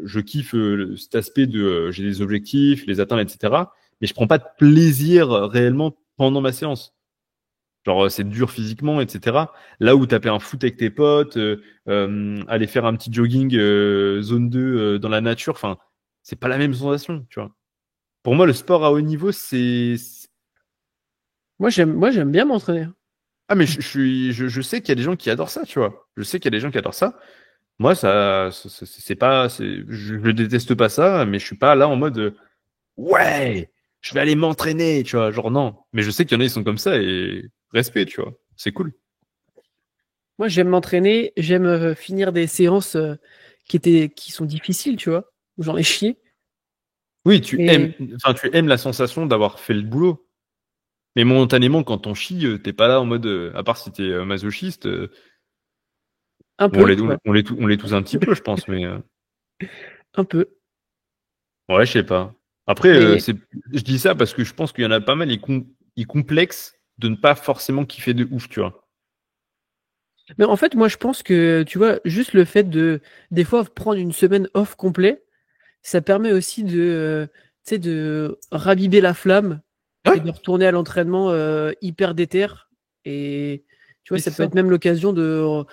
je kiffe cet aspect de j'ai des objectifs, les atteindre, etc. Mais je prends pas de plaisir réellement pendant ma séance. Genre c'est dur physiquement, etc. Là où taper un foot avec tes potes, aller faire un petit jogging zone 2 dans la nature, enfin, c'est pas la même sensation, tu vois. Pour moi, le sport à haut niveau, Moi, j'aime bien m'entraîner. Ah, mais je sais qu'il y a des gens qui adorent ça, tu vois. Je sais qu'il y a des gens qui adorent ça. Moi, c'est pas, je déteste pas ça, mais je suis pas là en mode, ouais, je vais aller m'entraîner, tu vois. Genre, non. Mais je sais qu'il y en a, ils sont comme ça et respect, tu vois. C'est cool. Moi, j'aime m'entraîner, j'aime finir des séances qui sont difficiles, tu vois, où j'en ai chié. Oui, Et enfin, tu aimes la sensation d'avoir fait le boulot. Mais momentanément, quand on chie, t'es pas là en mode, à part si t'es masochiste, un bon, peu, ouais, on l'est tous un petit peu, je pense, mais un peu. ouais, je sais pas. Après, Mais, je dis ça parce que je pense qu'il y en a pas mal, ils complexent de ne pas forcément kiffer de ouf, tu vois. mais en fait, moi, je pense que, tu vois, juste le fait de, des fois, prendre une semaine off complet, ça permet aussi de, tu sais, de raviver la flamme et Ouais, de retourner à l'entraînement hyper déter. Et tu vois, oui, ça c'est peut ça. être même l'occasion de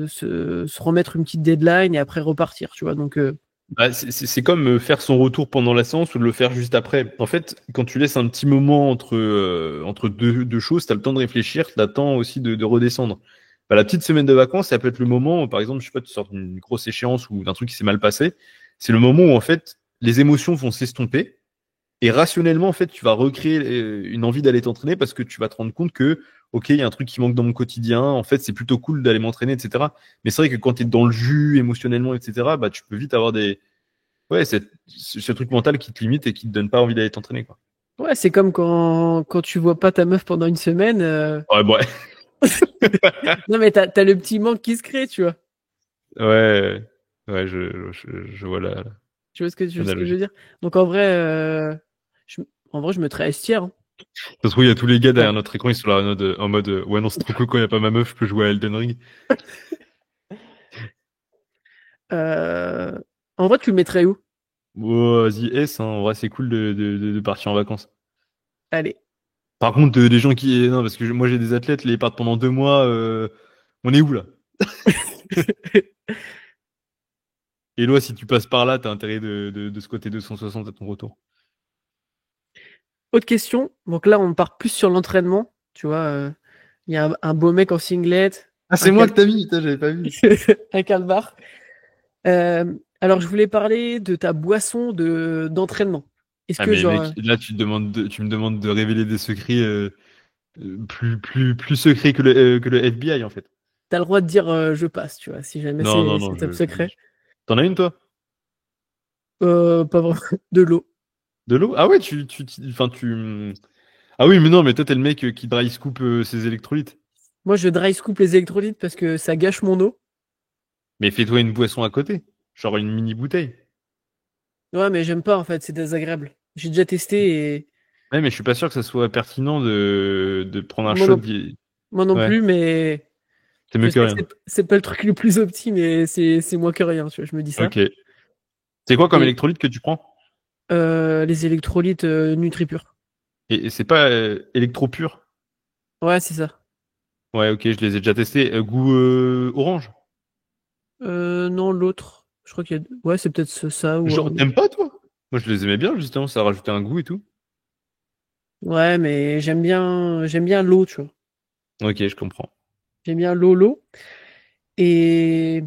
se remettre une petite deadline et après repartir, tu vois. Donc, Bah, c'est comme faire son retour pendant la séance ou de le faire juste après. En fait, quand tu laisses un petit moment entre deux choses, tu as le temps de réfléchir, tu as le temps aussi de redescendre. Bah, la petite semaine de vacances, ça peut être le moment, où, par exemple, je sais pas, tu sors d'une grosse échéance ou d'un truc qui s'est mal passé. C'est le moment où, en fait, les émotions vont s'estomper. Et rationnellement, en fait, tu vas recréer une envie d'aller t'entraîner parce que tu vas te rendre compte que, ok, il y a un truc qui manque dans mon quotidien. En fait, c'est plutôt cool d'aller m'entraîner, etc. Mais c'est vrai que quand tu es dans le jus émotionnellement, etc., bah, tu peux vite avoir ouais, ce truc mental qui te limite et qui te donne pas envie d'aller t'entraîner, quoi. Ouais, c'est comme quand tu vois pas ta meuf pendant une semaine. Ouais, ouais. Non, mais t'as le petit manque qui se crée, tu vois. Ouais, ouais, je vois Tu vois ce que je veux l'analogie. dire? Donc en vrai, je, en vrai, je me travestis, hein. Ça se trouve, il y a tous les gars derrière Enfin, notre écran, ils sont là en mode ouais, non, c'est trop cool quand il n'y a pas ma meuf, je peux jouer à Elden Ring. euh, en vrai, tu le mettrais où? Oh, vas-y, S, hein, en vrai, c'est cool de partir en vacances. Allez. Par contre, des gens qui. Non, parce que moi, j'ai des athlètes, les partent pendant 2 mois, on est où là? Et là, si tu passes par là, t'as intérêt de ce côté 260 à ton retour. Autre question. Donc là, on part plus sur l'entraînement. Tu vois, il y a un beau mec en singlet, Ah, un, c'est moi que t'as mis, putain, j'avais pas vu. un calbar. Alors, je voulais parler de ta boisson d'entraînement. Est-ce Ah, que, mais genre, mec, là, tu me demandes de révéler des secrets plus secrets que le FBI, en fait. t'as le droit de dire je passe, tu vois, si jamais Non, non, c'est non, top secret. T'en as une, toi? Pas vraiment. De l'eau. De l'eau? Ah ouais, enfin, Ah oui, mais non, mais toi, t'es le mec qui dry scoop ses électrolytes. Moi, je dry scoop les électrolytes parce que ça gâche mon eau. Mais fais-toi une boisson à côté. Genre une mini bouteille. Ouais, mais j'aime pas en fait, c'est désagréable. J'ai déjà testé et Ouais, mais je suis pas sûr que ça soit pertinent de prendre un moi shot. non, moi non Ouais, plus, mais c'est je mieux que sais que rien. c'est pas le truc le plus opti, mais c'est moins que rien, tu vois, je me dis ça. Ok. C'est quoi comme Et électrolyte que tu prends? les électrolytes NutriPure. Et c'est pas électro-pur? Ouais, c'est ça. Ouais, ok, je les ai déjà testés. Goût orange? Non, l'autre. Je crois qu'il y a. Ouais, c'est peut-être ça ou Genre, un autre. t'aimes pas, toi? Moi, je les aimais bien, justement, ça rajoutait un goût et tout. Ouais, mais j'aime bien l'eau, tu vois. Ok, je comprends. J'aime bien l'eau. Et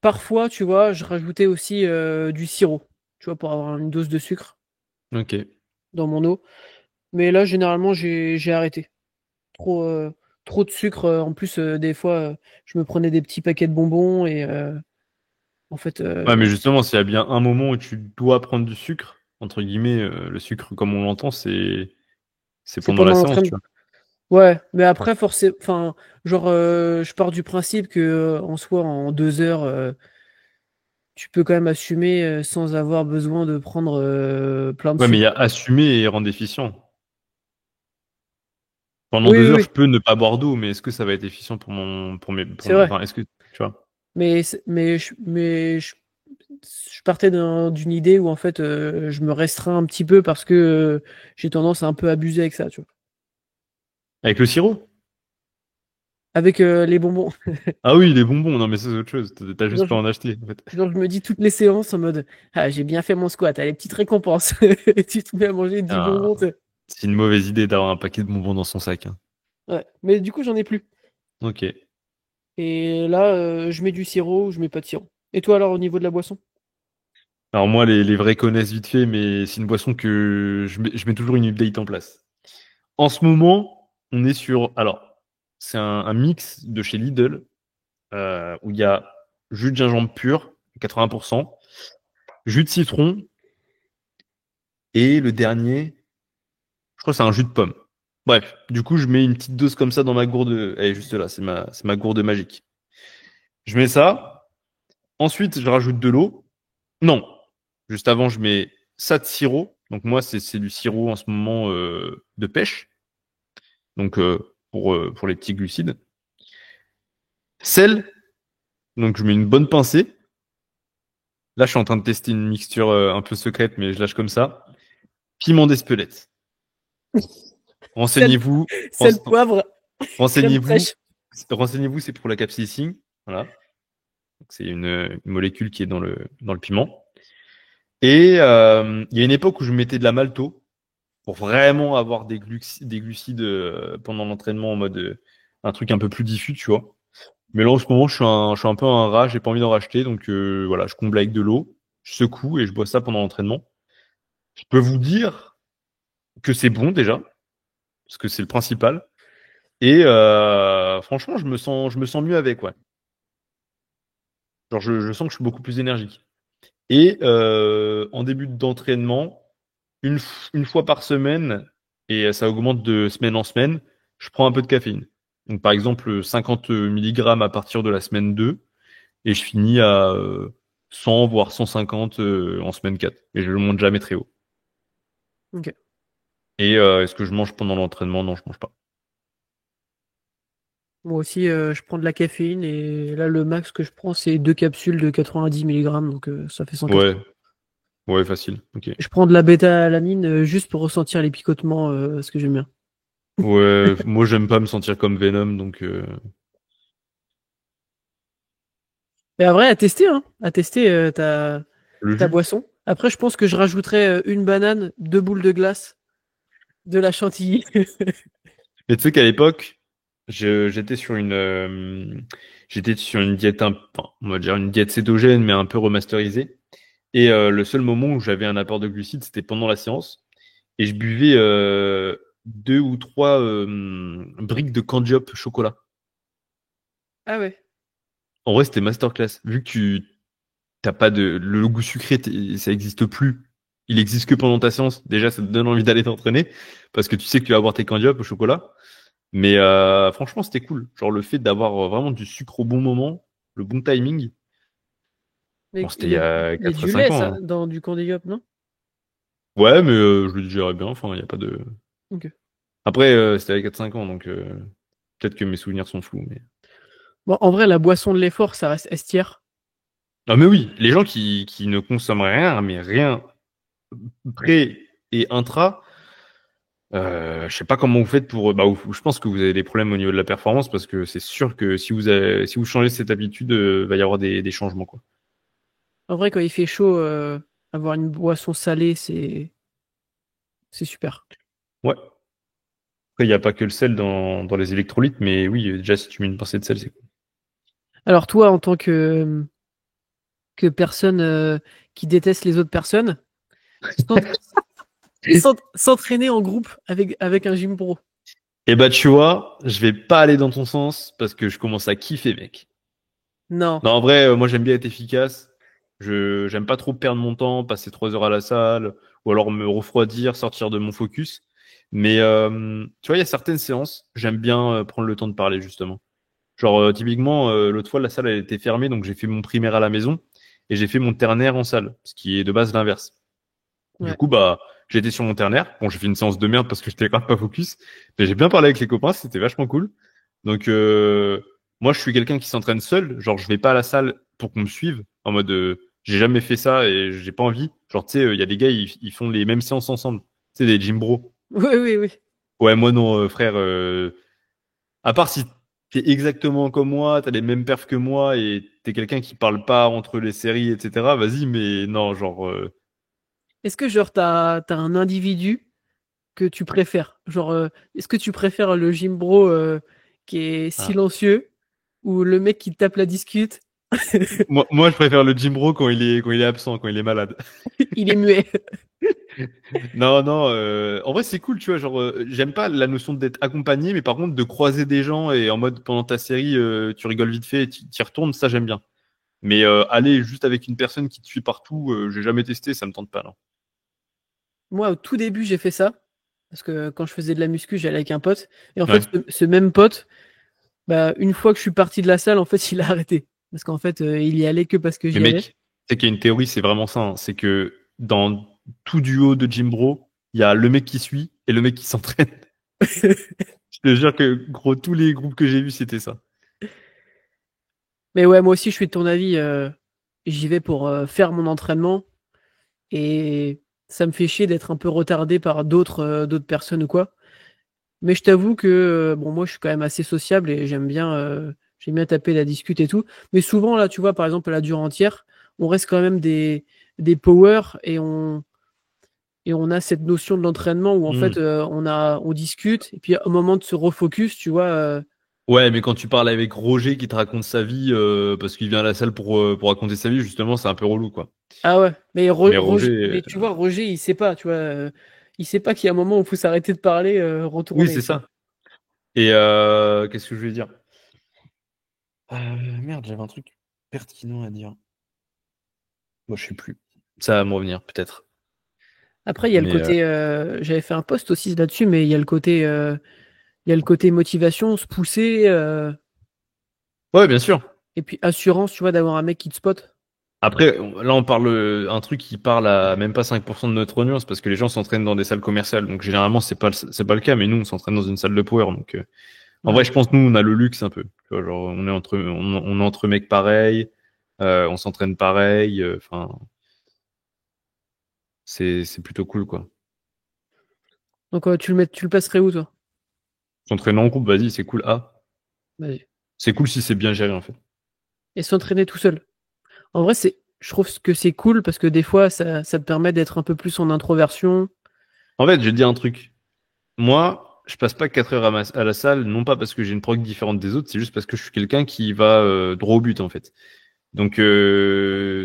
parfois, tu vois, je rajoutais aussi du sirop, tu vois, pour avoir une dose de sucre Ok. dans mon eau. Mais là, généralement, j'ai arrêté. Trop, trop de sucre. En plus, des fois, je me prenais des petits paquets de bonbons et en fait, Ouais, mais justement, s'il y a bien un moment où tu dois prendre du sucre, entre guillemets, le sucre, comme on l'entend, c'est c'est pendant la pendant séance, tu l'entraînement. vois. Ouais, mais après, forcément, enfin, genre, je pars du principe que en soi, en 2 heures, tu peux quand même assumer sans avoir besoin de prendre plein de Ouais, mais il y sucre. a assumer et rendre efficient. Pendant Oui, deux oui, heures, oui, je peux ne pas boire d'eau, mais est-ce que ça va être efficient c'est vrai. enfin, est-ce que, tu vois? Je partais d'une idée où en fait, je me restreins un petit peu parce que j'ai tendance à un peu abuser avec ça, tu vois. Avec le sirop? Avec les bonbons. Ah oui, les bonbons, non, mais ça, c'est autre chose. T'as juste Genre, pas en acheter, en fait. genre, je me dis toutes les séances en mode ah, j'ai bien fait mon squat, t'as les petites récompenses. Et tu te mets à manger 10 Ah, bonbons, tu sais. c'est une mauvaise idée d'avoir un paquet de bonbons dans son sac, hein. Ouais. Mais du coup, j'en ai plus. Ok. Et là, je mets du sirop ou je mets pas de sirop. Et toi, alors, au niveau de la boisson? Alors moi, les vrais connaissent vite fait, mais c'est une boisson que je mets toujours une update en place. En ce moment, on est sur... Alors, c'est un mix de chez Lidl, où il y a jus de gingembre pur, 80%, jus de citron, et le dernier, je crois que c'est un jus de pomme. Bref, du coup, je mets une petite dose comme ça dans ma gourde. Elle est juste là, c'est ma gourde magique. Je mets ça. Ensuite, je rajoute de l'eau. Non, juste avant, je mets ça de sirop. Donc moi, c'est du sirop en ce moment de pêche. Donc pour les petits glucides. Sel. Donc je mets une bonne pincée. Là, je suis en train de tester une mixture un peu secrète, mais je lâche comme ça. Piment d'Espelette. Sel, Renseignez-vous. sel, poivre, crème Renseignez-vous. fraîche. Renseignez-vous, c'est pour la capsaïcine. Voilà. Donc, c'est une molécule qui est dans le piment. Et il y a une époque où je mettais de la malto pour vraiment avoir des glucides pendant l'entraînement en mode un truc un peu plus diffus, tu vois. Mais là, en ce moment, je suis un peu un rat, j'ai pas envie d'en racheter. Donc voilà, je comble avec de l'eau, je secoue et je bois ça pendant l'entraînement. Je peux vous dire que c'est bon déjà, parce que c'est le principal. Et franchement, je me sens mieux avec, ouais. Genre, je sens que je suis beaucoup plus énergique. Et en début d'entraînement, une fois par semaine, et ça augmente de semaine en semaine, je prends un peu de caféine. Donc, par exemple, 50 milligrammes à partir de la semaine 2, et je finis à 100, voire 150 en semaine 4. Et je ne monte jamais très haut. Ok. Et est-ce que je mange pendant l'entraînement? Non, je mange pas. Moi aussi, je prends de la caféine et là, le max que je prends, c'est 2 capsules de 90 milligrammes, donc ça fait 180. Ouais, ouais, facile. Ok. Je prends de la bêta-alanine juste pour ressentir les picotements, ce que j'aime bien. Ouais, moi j'aime pas me sentir comme Venom, donc Mais à vrai, à tester le ta jus. boisson. Après, je pense que je rajouterais une banane, 2 boules de glace, de la chantilly. Mais tu sais qu'à l'époque, j'étais sur une diète, enfin, on va dire une diète cétogène, mais un peu remasterisée. Et le seul moment où j'avais un apport de glucides, c'était pendant la séance. Et je buvais 2 ou 3 briques de candiop chocolat. Ah ouais. En vrai, c'était masterclass. Vu que tu t'as pas le goût sucré, ça existe plus. Il existe que pendant ta séance. Déjà, ça te donne envie d'aller t'entraîner parce que tu sais que tu vas avoir tes candiopes au chocolat. Mais franchement, c'était cool. Genre le fait d'avoir vraiment du sucre au bon moment, le bon timing. Mais Bon, c'était il y a il y a 4 à du 5 lait, ans, ça, hein. dans du Candyop, non? Ouais, mais je le digérais bien. Enfin, il y a pas de. Ok. Après, c'était il y a 4-5 ans, donc peut-être que mes souvenirs sont flous. Mais... Bon, en vrai, la boisson de l'effort, ça reste estière. Ah, mais oui, les gens qui ne consomment rien, mais rien pré et intra, je sais pas comment vous faites pour. Bah, je pense que vous avez des problèmes au niveau de la performance parce que c'est sûr que si vous changez cette habitude, va y avoir des changements, quoi. En vrai, quand il fait chaud, avoir une boisson salée, c'est super. Ouais. Après, il n'y a pas que le sel dans les électrolytes, mais oui, déjà, si tu mets une pincée de sel, c'est cool. Alors toi, en tant que personne qui déteste les autres personnes, s'ent- s'entraîner en groupe avec un gym pro. Et bah, tu vois, je vais pas aller dans ton sens parce que je commence à kiffer, mec. Non. Non, en vrai, moi, j'aime bien être efficace. J'aime pas trop perdre mon temps, passer 3 heures à la salle, ou alors me refroidir, sortir de mon focus. Mais tu vois, il y a certaines séances, j'aime bien prendre le temps de parler, justement. Genre, typiquement, l'autre fois, la salle, elle était fermée, donc j'ai fait mon primaire à la maison et j'ai fait mon ternaire en salle, ce qui est de base l'inverse. Du Ouais. coup, bah, j'étais sur mon ternaire. Bon, j'ai fait une séance de merde parce que j'étais grave pas focus. Mais j'ai bien parlé avec les copains, c'était vachement cool. Donc, moi, je suis quelqu'un qui s'entraîne seul. Genre, je vais pas à la salle pour qu'on me suive. En mode, j'ai jamais fait ça et j'ai pas envie. Genre, tu sais, il y a des gars, ils font les mêmes séances ensemble. Tu sais, des gym bros. Oui, oui, oui. Ouais, moi non, frère. À part si t'es exactement comme moi, t'as les mêmes perfs que moi et t'es quelqu'un qui parle pas entre les séries, etc. Vas-y, mais non, genre. Est-ce que genre t'as un individu que tu préfères? Genre, est-ce que tu préfères le gym bro qui est Ah. silencieux ou le mec qui te tape la discute? Moi, je préfère le gym bro quand il est absent, quand il est malade. Il est muet. Non, non, en vrai, c'est cool, tu vois. Genre, j'aime pas la notion d'être accompagné, mais par contre, de croiser des gens et en mode pendant ta série, tu rigoles vite fait et tu y retournes, ça, j'aime bien. Mais aller juste avec une personne qui te suit partout, j'ai jamais testé, ça me tente pas, non. Moi, au tout début, j'ai fait ça. Parce que quand je faisais de la muscu, j'allais avec un pote. Et en fait, Ouais. ce même pote, bah, une fois que je suis parti de la salle, en fait, il a arrêté. Parce qu'en fait, il y allait que parce que Mais j'y allais. mec, c'est qu'il y a une théorie, c'est vraiment ça, hein. C'est que dans tout duo de gym bro, il y a le mec qui suit et le mec qui s'entraîne. Je te jure que, gros, tous les groupes que j'ai vus, c'était ça. Mais ouais, moi aussi, je suis de ton avis. J'y vais pour faire mon entraînement. Et ça me fait chier d'être un peu retardé par d'autres personnes ou quoi. Mais je t'avoue que bon, moi, je suis quand même assez sociable et j'aime bien taper la discute et tout. Mais souvent, là, tu vois, par exemple, à la dure entière, on reste quand même des powers et on a cette notion de l'entraînement où en fait Hmm. on discute et puis au moment de se refocus, tu vois, Ouais, mais quand tu parles avec Roger qui te raconte sa vie, parce qu'il vient à la salle pour raconter sa vie, justement, c'est un peu relou, quoi. Ah ouais, mais Mais Roger, Roger, mais tu vois, Roger, il sait pas, tu vois, il sait pas qu'il y a un moment où il faut s'arrêter de parler, oui, retourner, c'est tu vois. ça. Et qu'est-ce que je voulais dire? Merde, j'avais un truc pertinent à dire. Moi, je sais plus. Ça va me revenir, peut-être. Après, il y a le Mais côté, j'avais fait un post aussi là-dessus, mais il y a le côté motivation, se pousser, ouais, bien sûr. et puis assurance, tu vois, d'avoir un mec qui te spot. Après, là, on parle un truc qui parle à même pas 5% de notre audience parce que les gens s'entraînent dans des salles commerciales. Donc, généralement, c'est pas le cas, mais nous, on s'entraîne dans une salle de power. Donc, en vrai, Ouais. je pense, nous, on a le luxe un peu. Tu vois, genre, on est entre mecs pareils, on s'entraîne pareil. Enfin, c'est plutôt cool, quoi. Donc, tu le passerais où, toi? S'entraîner en groupe, vas-y, c'est cool. Ah, Vas-y. c'est cool si c'est bien géré, en fait. Et s'entraîner tout seul. En vrai, je trouve que c'est cool parce que des fois, ça te permet d'être un peu plus en introversion. En fait, je vais te dire un truc. Moi, je passe pas 4 heures à la salle, non pas parce que j'ai une prog différente des autres, c'est juste parce que je suis quelqu'un qui va droit au but, en fait. Donc,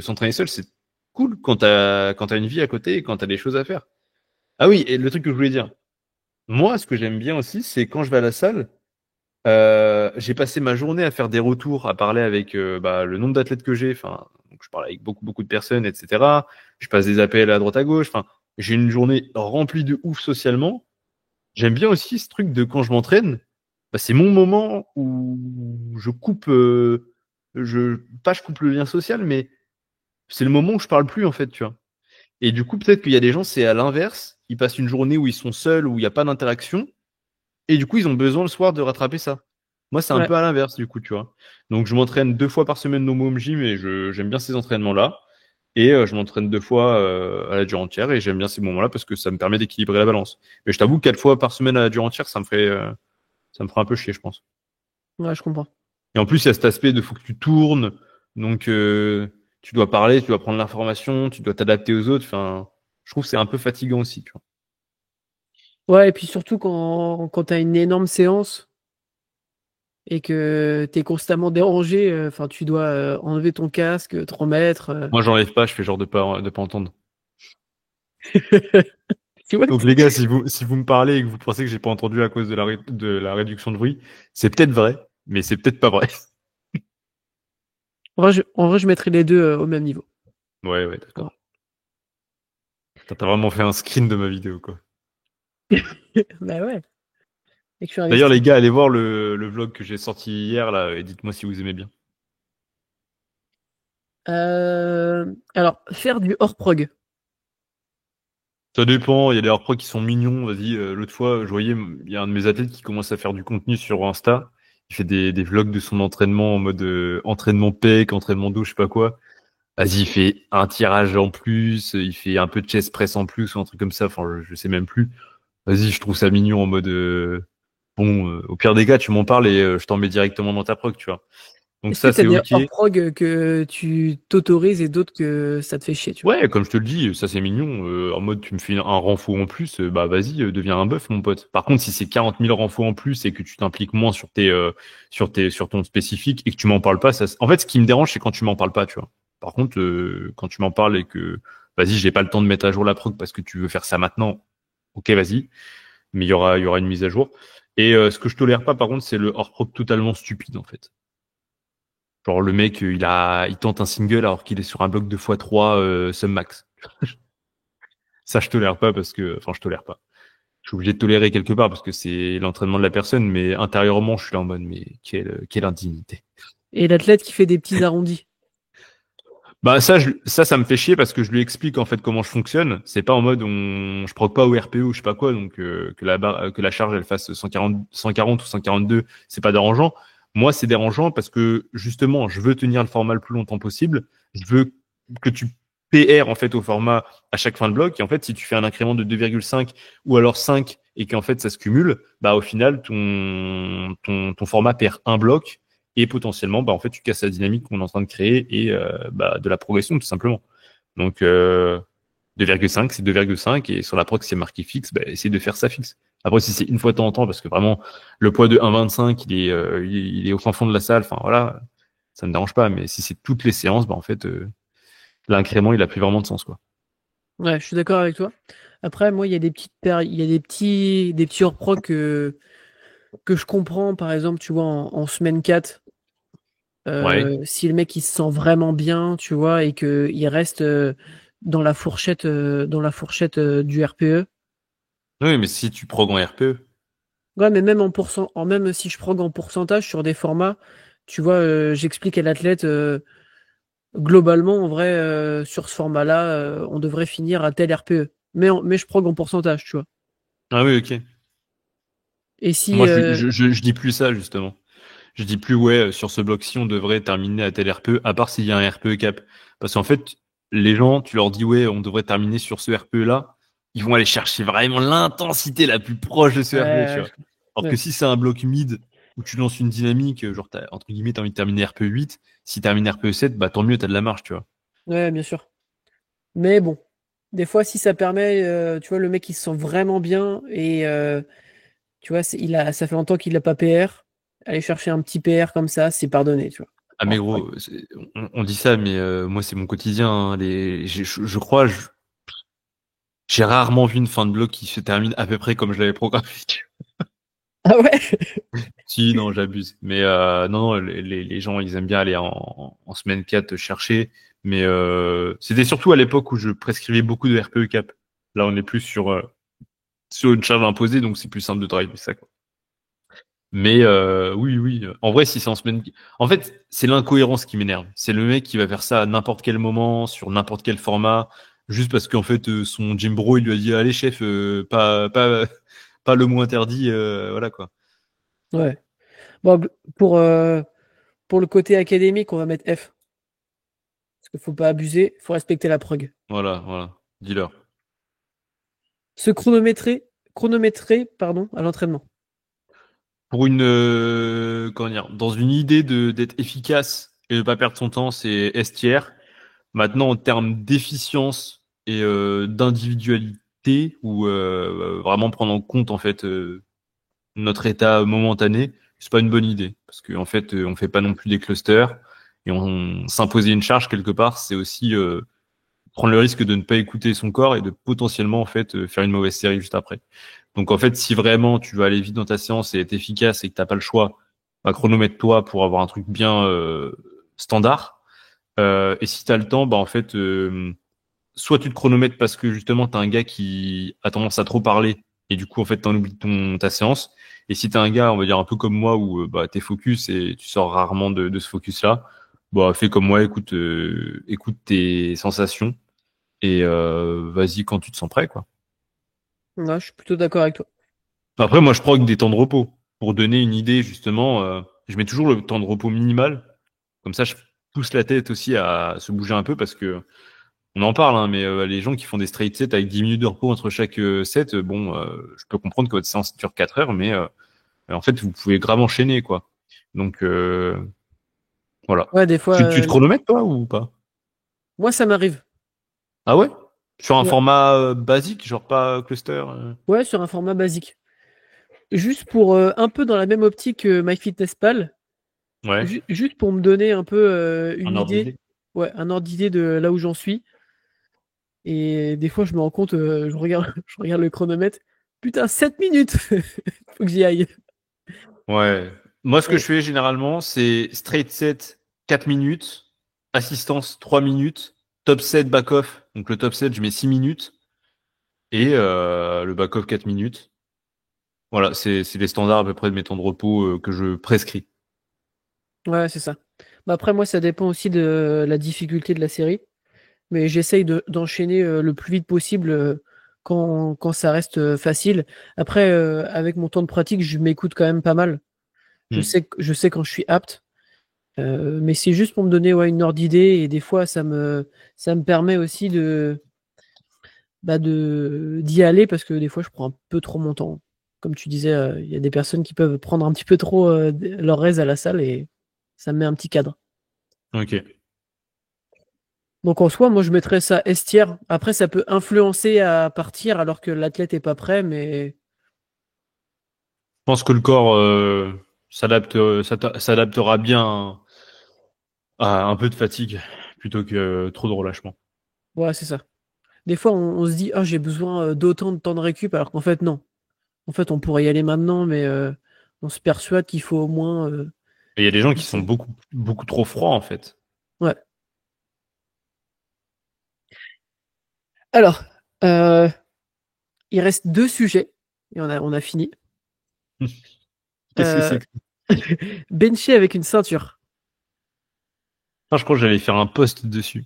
s'entraîner seul, c'est cool quand t'as une vie à côté et quand t'as des choses à faire. Ah oui, et le truc que je voulais dire. Moi, ce que j'aime bien aussi, c'est quand je vais à la salle, j'ai passé ma journée à faire des retours, à parler avec le nombre d'athlètes que j'ai. Enfin, donc je parle avec beaucoup, beaucoup de personnes, etc. Je passe des appels à droite à gauche. Enfin, j'ai une journée remplie de ouf socialement. J'aime bien aussi ce truc de quand je m'entraîne, bah, c'est mon moment où je coupe, pas je coupe le lien social, mais c'est le moment où je parle plus en fait, tu vois. Et du coup, peut-être qu'il y a des gens, c'est à l'inverse, ils passent une journée où ils sont seuls, où il n'y a pas d'interaction, et du coup, ils ont besoin le soir de rattraper ça. Moi, c'est un Ouais. peu à l'inverse, du coup, tu vois. Donc, je m'entraîne 2 fois par semaine au home gym et j'aime bien ces entraînements-là. Et je m'entraîne 2 fois à la durée entière et j'aime bien ces moments-là parce que ça me permet d'équilibrer la balance. Mais je t'avoue, 4 fois par semaine à la durée entière, ça me ferait un peu chier, je pense. Ouais, je comprends. Et en plus, il y a cet aspect de faut que tu tournes, donc tu dois parler, tu dois prendre l'information, tu dois t'adapter aux autres. Enfin, je trouve que c'est un peu fatigant aussi, tu vois. Ouais, et puis surtout quand tu as une énorme séance et que tu es constamment dérangé, enfin, tu dois enlever ton casque, te remettre. Moi, j'enlève pas, je fais genre de pas entendre. Tu vois? Donc les gars, si vous me parlez et que vous pensez que j'ai pas entendu à cause de la réduction de bruit, c'est peut-être vrai, mais c'est peut-être pas vrai. En vrai, je mettrais les deux au même niveau. Ouais, ouais, Voilà. d'accord. T'as vraiment fait un screen de ma vidéo, quoi. Bah ouais, et que je suis D'ailleurs, investi. les gars, allez voir le vlog que j'ai sorti hier, là, et dites-moi si vous aimez bien. Alors, faire du hors-prog. Ça dépend, il y a des hors-pro qui sont mignons. Vas-y, l'autre fois, je voyais, il y a un de mes athlètes qui commence à faire du contenu sur Insta. Il fait des vlogs de son entraînement en mode entraînement pec, entraînement dos, je sais pas quoi. Vas-y, il fait un tirage en plus, il fait un peu de chest press en plus ou un truc comme ça. Enfin, je sais même plus. Vas-y, je trouve ça mignon en mode bon, au pire des cas, tu m'en parles et je t'en mets directement dans ta prog, tu vois. Donc Est-ce que ça, tu as c'est des ok. hors-prog que tu t'autorises et d'autres que ça te fait chier, tu vois? Ouais, comme je te le dis, ça c'est mignon. En mode, tu me fais un renfort en plus, bah vas-y, deviens un bœuf, mon pote. Par contre, si c'est 40 000 renforts en plus et que tu t'impliques moins sur ton spécifique et que tu m'en parles pas, en fait, ce qui me dérange, c'est quand tu m'en parles pas, tu vois. Par contre, quand tu m'en parles et que, vas-y, j'ai pas le temps de mettre à jour la prog parce que tu veux faire ça maintenant, ok, vas-y. Mais il y aura une mise à jour. Et ce que je tolère pas, par contre, c'est le hors-prog totalement stupide, en fait. Genre le mec, il tente un single alors qu'il est sur un bloc de x3 sum max. Ça, je tolère pas parce que, enfin, je tolère pas. Je suis obligé de tolérer quelque part parce que c'est l'entraînement de la personne, mais intérieurement, je suis là en mode, mais quelle indignité. Et l'athlète qui fait des petits arrondis. Bah ça me fait chier parce que je lui explique en fait comment je fonctionne. C'est pas en mode je proc pas au RPO ou je sais pas quoi, donc que la charge elle fasse 140 ou 142, c'est pas dérangeant. Moi, c'est dérangeant parce que justement, je veux tenir le format le plus longtemps possible. Je veux que tu PR en fait au format à chaque fin de bloc. Et en fait, si tu fais un incrément de 2,5 ou alors 5 et qu'en fait ça se cumule, bah au final ton format perd un bloc et potentiellement bah en fait tu casses la dynamique qu'on est en train de créer et de la progression tout simplement. Donc 2,5, c'est 2,5 et sur la prog, c'est marqué fixe, bah, essaye de faire ça fixe. Après, si c'est une fois de temps en temps, parce que vraiment, le poids de 1,25, il est au fin fond de la salle, enfin voilà, ça me dérange pas, mais si c'est toutes les séances, bah en fait, l'incrément, il a plus vraiment de sens, quoi. Ouais, je suis d'accord avec toi. Après, moi, il y a des petites il y a des petits hors-pro que je comprends. Par exemple, tu vois, en semaine 4, Ouais. si le mec il se sent vraiment bien, tu vois, et que il reste dans la fourchette du RPE. Oui, mais si tu prog en RPE, Ouais, mais même même si je prends en pourcentage sur des formats, tu vois, j'explique à l'athlète, globalement, en vrai, sur ce format-là, on devrait finir à tel RPE. Mais je prends en pourcentage, tu vois. ah oui, ok. Et si, Moi, je dis plus ça, justement. Je dis plus, ouais, sur ce bloc-ci, on devrait terminer à tel RPE, à part s'il y a un RPE cap. Parce qu'en fait, les gens, tu leur dis, ouais, on devrait terminer sur ce RPE-là, ils vont aller chercher vraiment l'intensité la plus proche de ce RPE, tu ouais, vois. Alors que ouais, si c'est un bloc mid, où tu lances une dynamique, genre, entre guillemets, t'as envie de terminer RPE 8, si tu termines RPE 7, bah tant mieux, t'as de la marge, tu vois. ouais, bien sûr. Mais bon, des fois, si ça permet, tu vois, le mec il se sent vraiment bien et tu vois, ça fait longtemps qu'il n'a pas PR. Aller chercher un petit PR comme ça, c'est pardonné, tu vois. Ah mais Alors, ouais. gros, on dit ça, mais moi c'est mon quotidien, hein. Je crois, j'ai rarement vu une fin de bloc qui se termine à peu près comme je l'avais programmé. Ah ouais? Si, non, j'abuse. Mais non, non, les gens, ils aiment bien aller en semaine 4 chercher. Mais c'était surtout à l'époque où je prescrivais beaucoup de RPE cap. Là, on est plus sur une charge imposée, donc c'est plus simple de driver ça, quoi. Mais oui, oui. En vrai, si c'est en semaine... En fait, c'est l'incohérence qui m'énerve. C'est le mec qui va faire ça à n'importe quel moment, sur n'importe quel format, juste parce qu'en fait, son gym bro, il lui a dit, allez, chef, pas le mot interdit, voilà, quoi. Ouais. Bon, pour le côté académique, on va mettre F. Parce qu'il faut pas abuser, faut respecter la prog. Voilà, voilà. Dis-leur. Se chronométrer, pardon, à l'entraînement. Pour comment dire, dans une idée d'être efficace et de pas perdre son temps, c'est S tiers. Maintenant, en termes d'efficience et d'individualité, ou vraiment prendre en compte en fait notre état momentané, c'est pas une bonne idée parce qu'en fait, on fait pas non plus des clusters et on s'imposer une charge quelque part, c'est aussi prendre le risque de ne pas écouter son corps et de potentiellement en fait faire une mauvaise série juste après. Donc en fait, si vraiment tu veux aller vite dans ta séance et être efficace et que t'as pas le choix, bah, chronomètre-toi pour avoir un truc bien standard. Et si t'as le temps, bah en fait, soit tu te chronomètres parce que justement t'as un gars qui a tendance à trop parler et du coup en fait t'en oublies ta séance. Et si t'as un gars, on va dire un peu comme moi où bah t'es focus et tu sors rarement de ce focus-là, bah fais comme moi, écoute tes sensations et vas-y quand tu te sens prêt, quoi. Ouais, je suis plutôt d'accord avec toi. Après, moi, je proque des temps de repos. Pour donner une idée, justement, je mets toujours le temps de repos minimal. Comme ça, je pousse la tête aussi à se bouger un peu parce que on en parle, hein, mais les gens qui font des straight sets avec 10 minutes de repos entre chaque set, bon, je peux comprendre que votre séance dure 4 heures, mais en fait, vous pouvez grave enchaîner, quoi. Donc, voilà. Ouais, des fois, Tu te chronomètres, toi, ou pas? moi, ça m'arrive. Ah ouais? Sur un Ouais. format basique, genre pas cluster? Ouais, sur un format basique. Juste pour un peu dans la même optique que MyFitnessPal, Ouais, juste pour me donner un peu un une ordre idée, d'idée. ouais, un ordre d'idée de là où j'en suis. Et des fois, je me rends compte, je regarde le chronomètre. Putain, 7 minutes! Faut que j'y aille. Ouais. Moi, ce que Ouais. je fais généralement, c'est straight set 4 minutes, assistance 3 minutes, top set back-off. Donc le top set, je mets 6 minutes et le back-off 4 minutes. Voilà, c'est les standards à peu près de mes temps de repos que je prescris. Ouais, c'est ça. Bah après, moi, ça dépend aussi de la difficulté de la série. Mais j'essaye d'enchaîner le plus vite possible quand ça reste facile. Après, avec mon temps de pratique, je m'écoute quand même pas mal. Hmm. Je sais quand je suis apte. Mais c'est juste pour me donner ouais, une ordre d'idée et des fois, ça me permet aussi d'y aller parce que des fois, je prends un peu trop mon temps. Comme tu disais, il y a des personnes qui peuvent prendre un petit peu trop leur aise à la salle et ça me met un petit cadre. Ok. Donc en soi, moi je mettrais ça S tier. Après, ça peut influencer à partir alors que l'athlète est pas prêt, mais Je pense que le corps s'adaptera bien à un peu de fatigue plutôt que trop de relâchement. ouais, c'est ça. Des fois, on se dit, ah, j'ai besoin d'autant de temps de récup, alors qu'en fait, non. En fait, on pourrait y aller maintenant, mais on se persuade qu'il faut au moins. Et il y a des gens qui sont X. beaucoup trop froids en fait. Ouais. Alors, euh, il reste deux sujets et on a fini. Qu'est-ce que Euh, c'est que ça? bencher avec une ceinture. Enfin, je crois que j'allais faire un post dessus.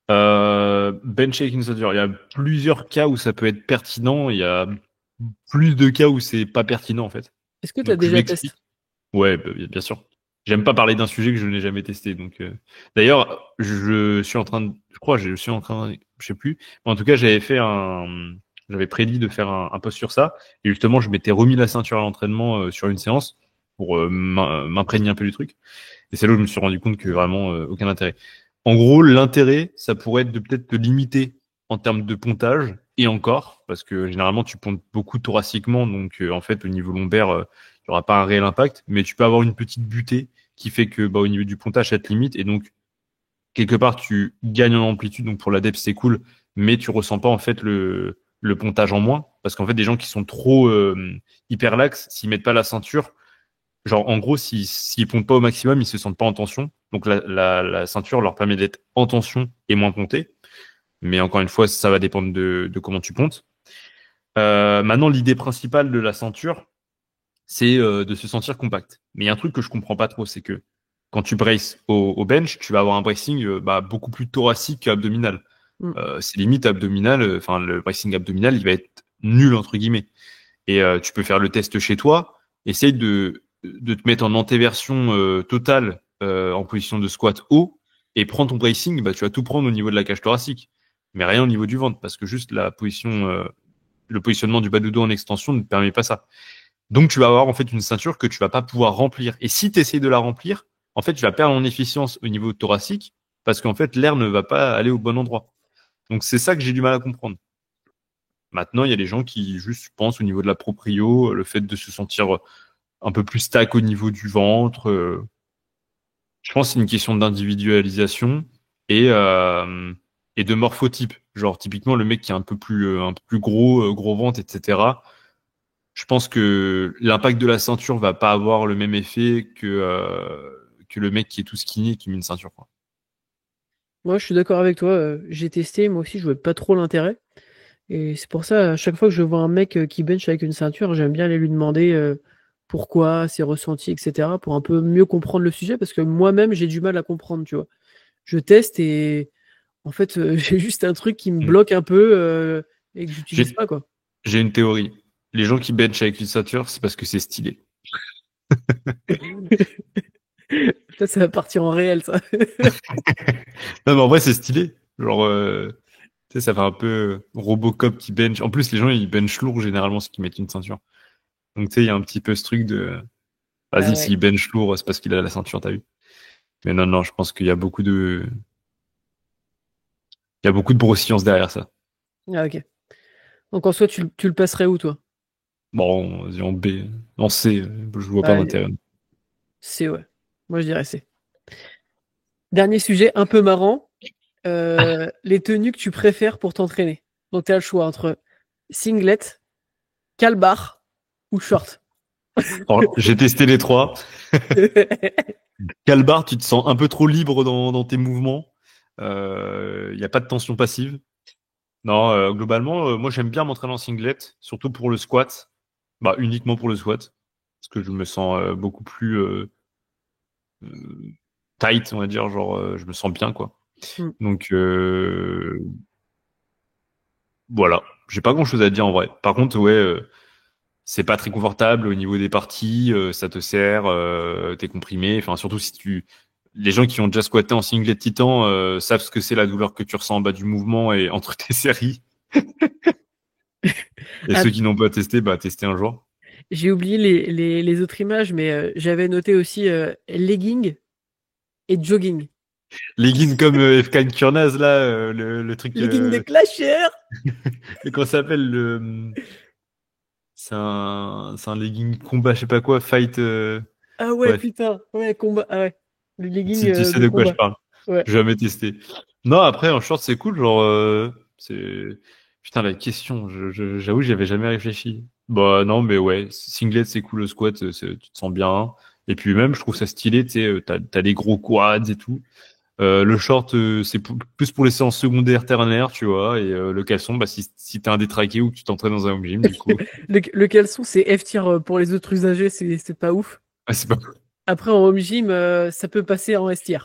Bench shaking ceinture. Il y a plusieurs cas où ça peut être pertinent. Il y a plus de cas où c'est pas pertinent en fait. Est-ce que tu as Donc je déjà testé? m'explique. Ouais, bah, bien sûr. J'aime pas parler d'un sujet que je n'ai jamais testé. Donc d'ailleurs, je suis en train de, je crois, je suis en train, je sais plus. Mais en tout cas, j'avais prédit de faire un post sur ça. Et justement, je m'étais remis la ceinture à l'entraînement sur une séance pour m'imprégner un peu du truc. Et c'est là où je me suis rendu compte que vraiment aucun intérêt. En gros, l'intérêt, ça pourrait être de peut-être te limiter en termes de pontage et encore, parce que généralement tu pontes beaucoup thoraciquement, donc en fait au niveau lombaire, il n'y aura pas un réel impact, mais tu peux avoir une petite butée qui fait que au niveau du pontage, ça te limite et donc quelque part tu gagnes en amplitude, donc pour l'adepte c'est cool, mais tu ressens pas en fait le pontage en moins, parce qu'en fait des gens qui sont trop hyperlaxes, s'ils mettent pas la ceinture, genre, en gros, s'ils pontent pas au maximum, ils se sentent pas en tension. Donc, la ceinture leur permet d'être en tension et moins pontée. Mais encore une fois, ça va dépendre de comment tu pontes. Maintenant, l'idée principale de la ceinture, c'est de se sentir compact. Mais il y a un truc que je comprends pas trop, c'est que quand tu braces au bench, tu vas avoir un bracing beaucoup plus thoracique qu'abdominal. Hmm. C'est limite abdominal, enfin, le bracing abdominal, il va être nul, entre guillemets. Et tu peux faire le test chez toi. Essaye de te mettre en antéversion totale en position de squat haut et prends ton bracing, bah, tu vas tout prendre au niveau de la cage thoracique, mais rien au niveau du ventre parce que juste la position, le positionnement du bas du dos en extension ne te permet pas ça. Donc tu vas avoir en fait une ceinture que tu vas pas pouvoir remplir. Et si tu essayes de la remplir, en fait tu vas perdre en efficience au niveau thoracique parce qu'en fait l'air ne va pas aller au bon endroit. Donc c'est ça que j'ai du mal à comprendre. Maintenant, il y a des gens qui juste pensent au niveau de la proprio, le fait de se sentir un peu plus stack au niveau du ventre. Je pense que c'est une question d'individualisation et, euh, et de morphotype. Genre, typiquement, le mec qui est un peu plus gros, gros ventre, etc. Je pense que l'impact de la ceinture va pas avoir le même effet que le mec qui est tout skinny et qui met une ceinture, quoi. Moi, je suis d'accord avec toi. J'ai testé, moi aussi, je vois pas trop l'intérêt. Et c'est pour ça, à chaque fois que je vois un mec qui bench avec une ceinture, j'aime bien aller lui demander pourquoi, ses ressentis, etc. pour un peu mieux comprendre le sujet, parce que moi-même, j'ai du mal à comprendre, tu vois. Je teste et en fait, j'ai juste un truc qui me Mm. bloque un peu et que j'utilise J'ai, pas, quoi. j'ai une théorie. Les gens qui bench avec une ceinture, c'est parce que c'est stylé. Ça va partir en réel, ça. Non, mais en vrai, c'est stylé. Genre, tu sais, ça fait un peu Robocop qui bench. En plus, les gens, ils bench lourd généralement, ceux qui mettent une ceinture. Donc, tu sais, il y a un petit peu ce truc de, Ah vas-y, ouais. s'il bench lourd, c'est parce qu'il a la ceinture, t'as vu. Mais non, non, je pense qu'il y a il y a beaucoup de broscience derrière ça. Ah, ok. Donc en soi, tu le passerais où, toi? Bon, vas-y, en B, en C, je vois pas Ah, d'intérêt. c'est ouais. Moi, je dirais c'est. Dernier sujet un peu marrant. Les tenues que tu préfères pour t'entraîner. Donc, tu as le choix entre singlet, calbar ou short. Alors, j'ai testé les trois. Calbar, tu te sens un peu trop libre dans tes mouvements. Il n'y a pas de tension passive. Non, globalement, moi j'aime bien m'entraîner en singlet, surtout pour le squat. Bah, uniquement pour le squat. Parce que je me sens beaucoup plus euh, tight, on va dire. Genre, je me sens bien, quoi. Hmm. Donc, voilà. J'ai pas grand-chose à dire en vrai. Par contre, ouais, c'est pas très confortable au niveau des parties. Ça te serre, t'es comprimé. Enfin, surtout si tu... Les gens qui ont déjà squatté en singlet titan savent ce que c'est la douleur que tu ressens en bas du mouvement et entre tes séries. Et Ah, ceux qui n'ont pas testé, bah, tester un jour. j'ai oublié les autres images, mais j'avais noté aussi legging et jogging. Legging comme FK Kurnaz, là, le truc. Legging de Clasher. Comment ça s'appelle c'est un legging combat, je sais pas quoi, fight. Ah ouais, Bref, putain. Ouais, combat. Ah ouais. Le legging si tu sais de de quoi je combat. parle. Ouais. J'ai jamais testé. Non, après, en short, c'est cool. Genre, c'est. Putain, la question, j'avoue, j'y avais jamais réfléchi. Bah, non, mais ouais, singlet, c'est cool, le squat, tu te sens bien. Et puis même, je trouve ça stylé, tu sais, t'as des gros quads et tout. Le short, c'est plus pour les séances secondaires, ternaires, tu vois. Et le caleçon, bah, si t'es un détraqué ou que tu t'entraînes dans un home gym, du coup. Le caleçon, c'est F-tier pour les autres usagers, c'est pas ouf. Ah, c'est pas. Après, en home gym, ça peut passer en S-tier.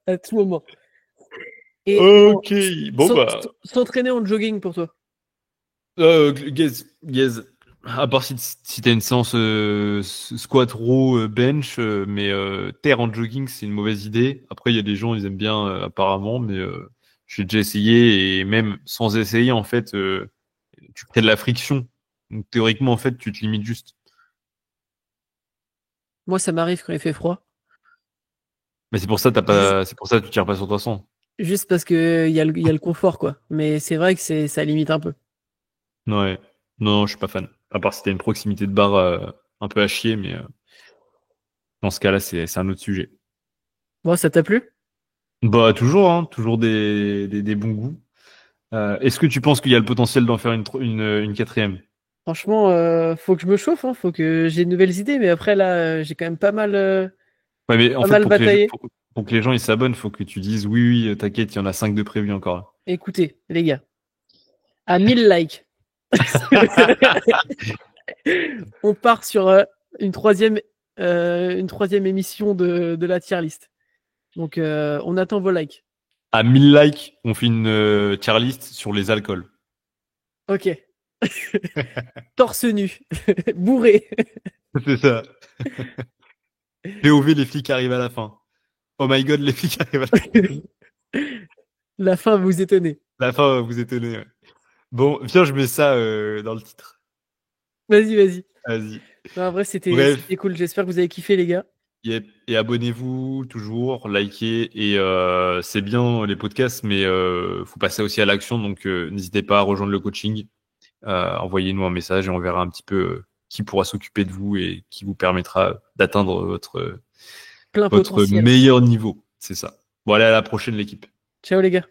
À tout moment. Et bon, Ok, bon bah. s'entraîner en jogging pour toi. Guess, à part si t'as une séance squat row bench, mais terre en jogging c'est une mauvaise idée. Après il y a des gens ils aiment bien apparemment, mais j'ai déjà essayé et même sans essayer en fait tu crées de la friction. Donc théoriquement en fait tu te limites juste. Moi, ça m'arrive quand il fait froid. Mais c'est pour ça Juste, c'est pour ça que tu tires pas sur 300. juste parce que il y a le confort, quoi. Mais c'est vrai que ça limite un peu. Ouais, non, je suis pas fan. À part si t'as une proximité de barre un peu à chier, mais dans ce cas-là c'est un autre sujet. Bon, ça t'a plu? Bah toujours, hein, toujours des bons goûts. Est-ce que tu penses qu'il y a le potentiel d'en faire une quatrième? Franchement, faut que je me chauffe, hein. Faut que j'ai de nouvelles idées. Mais après, là, j'ai quand même Ouais, mais en pas fait, mal bataillé. pour que les gens ils s'abonnent, faut que tu dises oui, oui, t'inquiète, il y en a 5 de prévus encore. Écoutez, les gars, à 1000 likes, on part sur une troisième, une troisième émission de la tier list. Donc, on attend vos likes. À 1000 likes, on fait une tier list sur les alcools. Ok. Torse nu, bourré. C'est ça. POV, les flics arrivent à la fin. Oh my god, les flics arrivent à la fin. La fin vous étonnez. La fin, vous étonnez. Ouais. Bon, viens, je mets ça dans le titre. Vas-y, vas-y. Vas-y. Non, en vrai, Bref, c'était cool. J'espère que vous avez kiffé, les gars. yep. Et abonnez-vous toujours, likez. Et c'est bien les podcasts, mais faut passer aussi à l'action. Donc, n'hésitez pas à rejoindre le coaching. Envoyez-nous un message et on verra un petit peu qui pourra s'occuper de vous et qui vous permettra d'atteindre Plein votre potentiel. meilleur niveau. C'est ça. Bon, allez, à la prochaine, l'équipe. Ciao, les gars.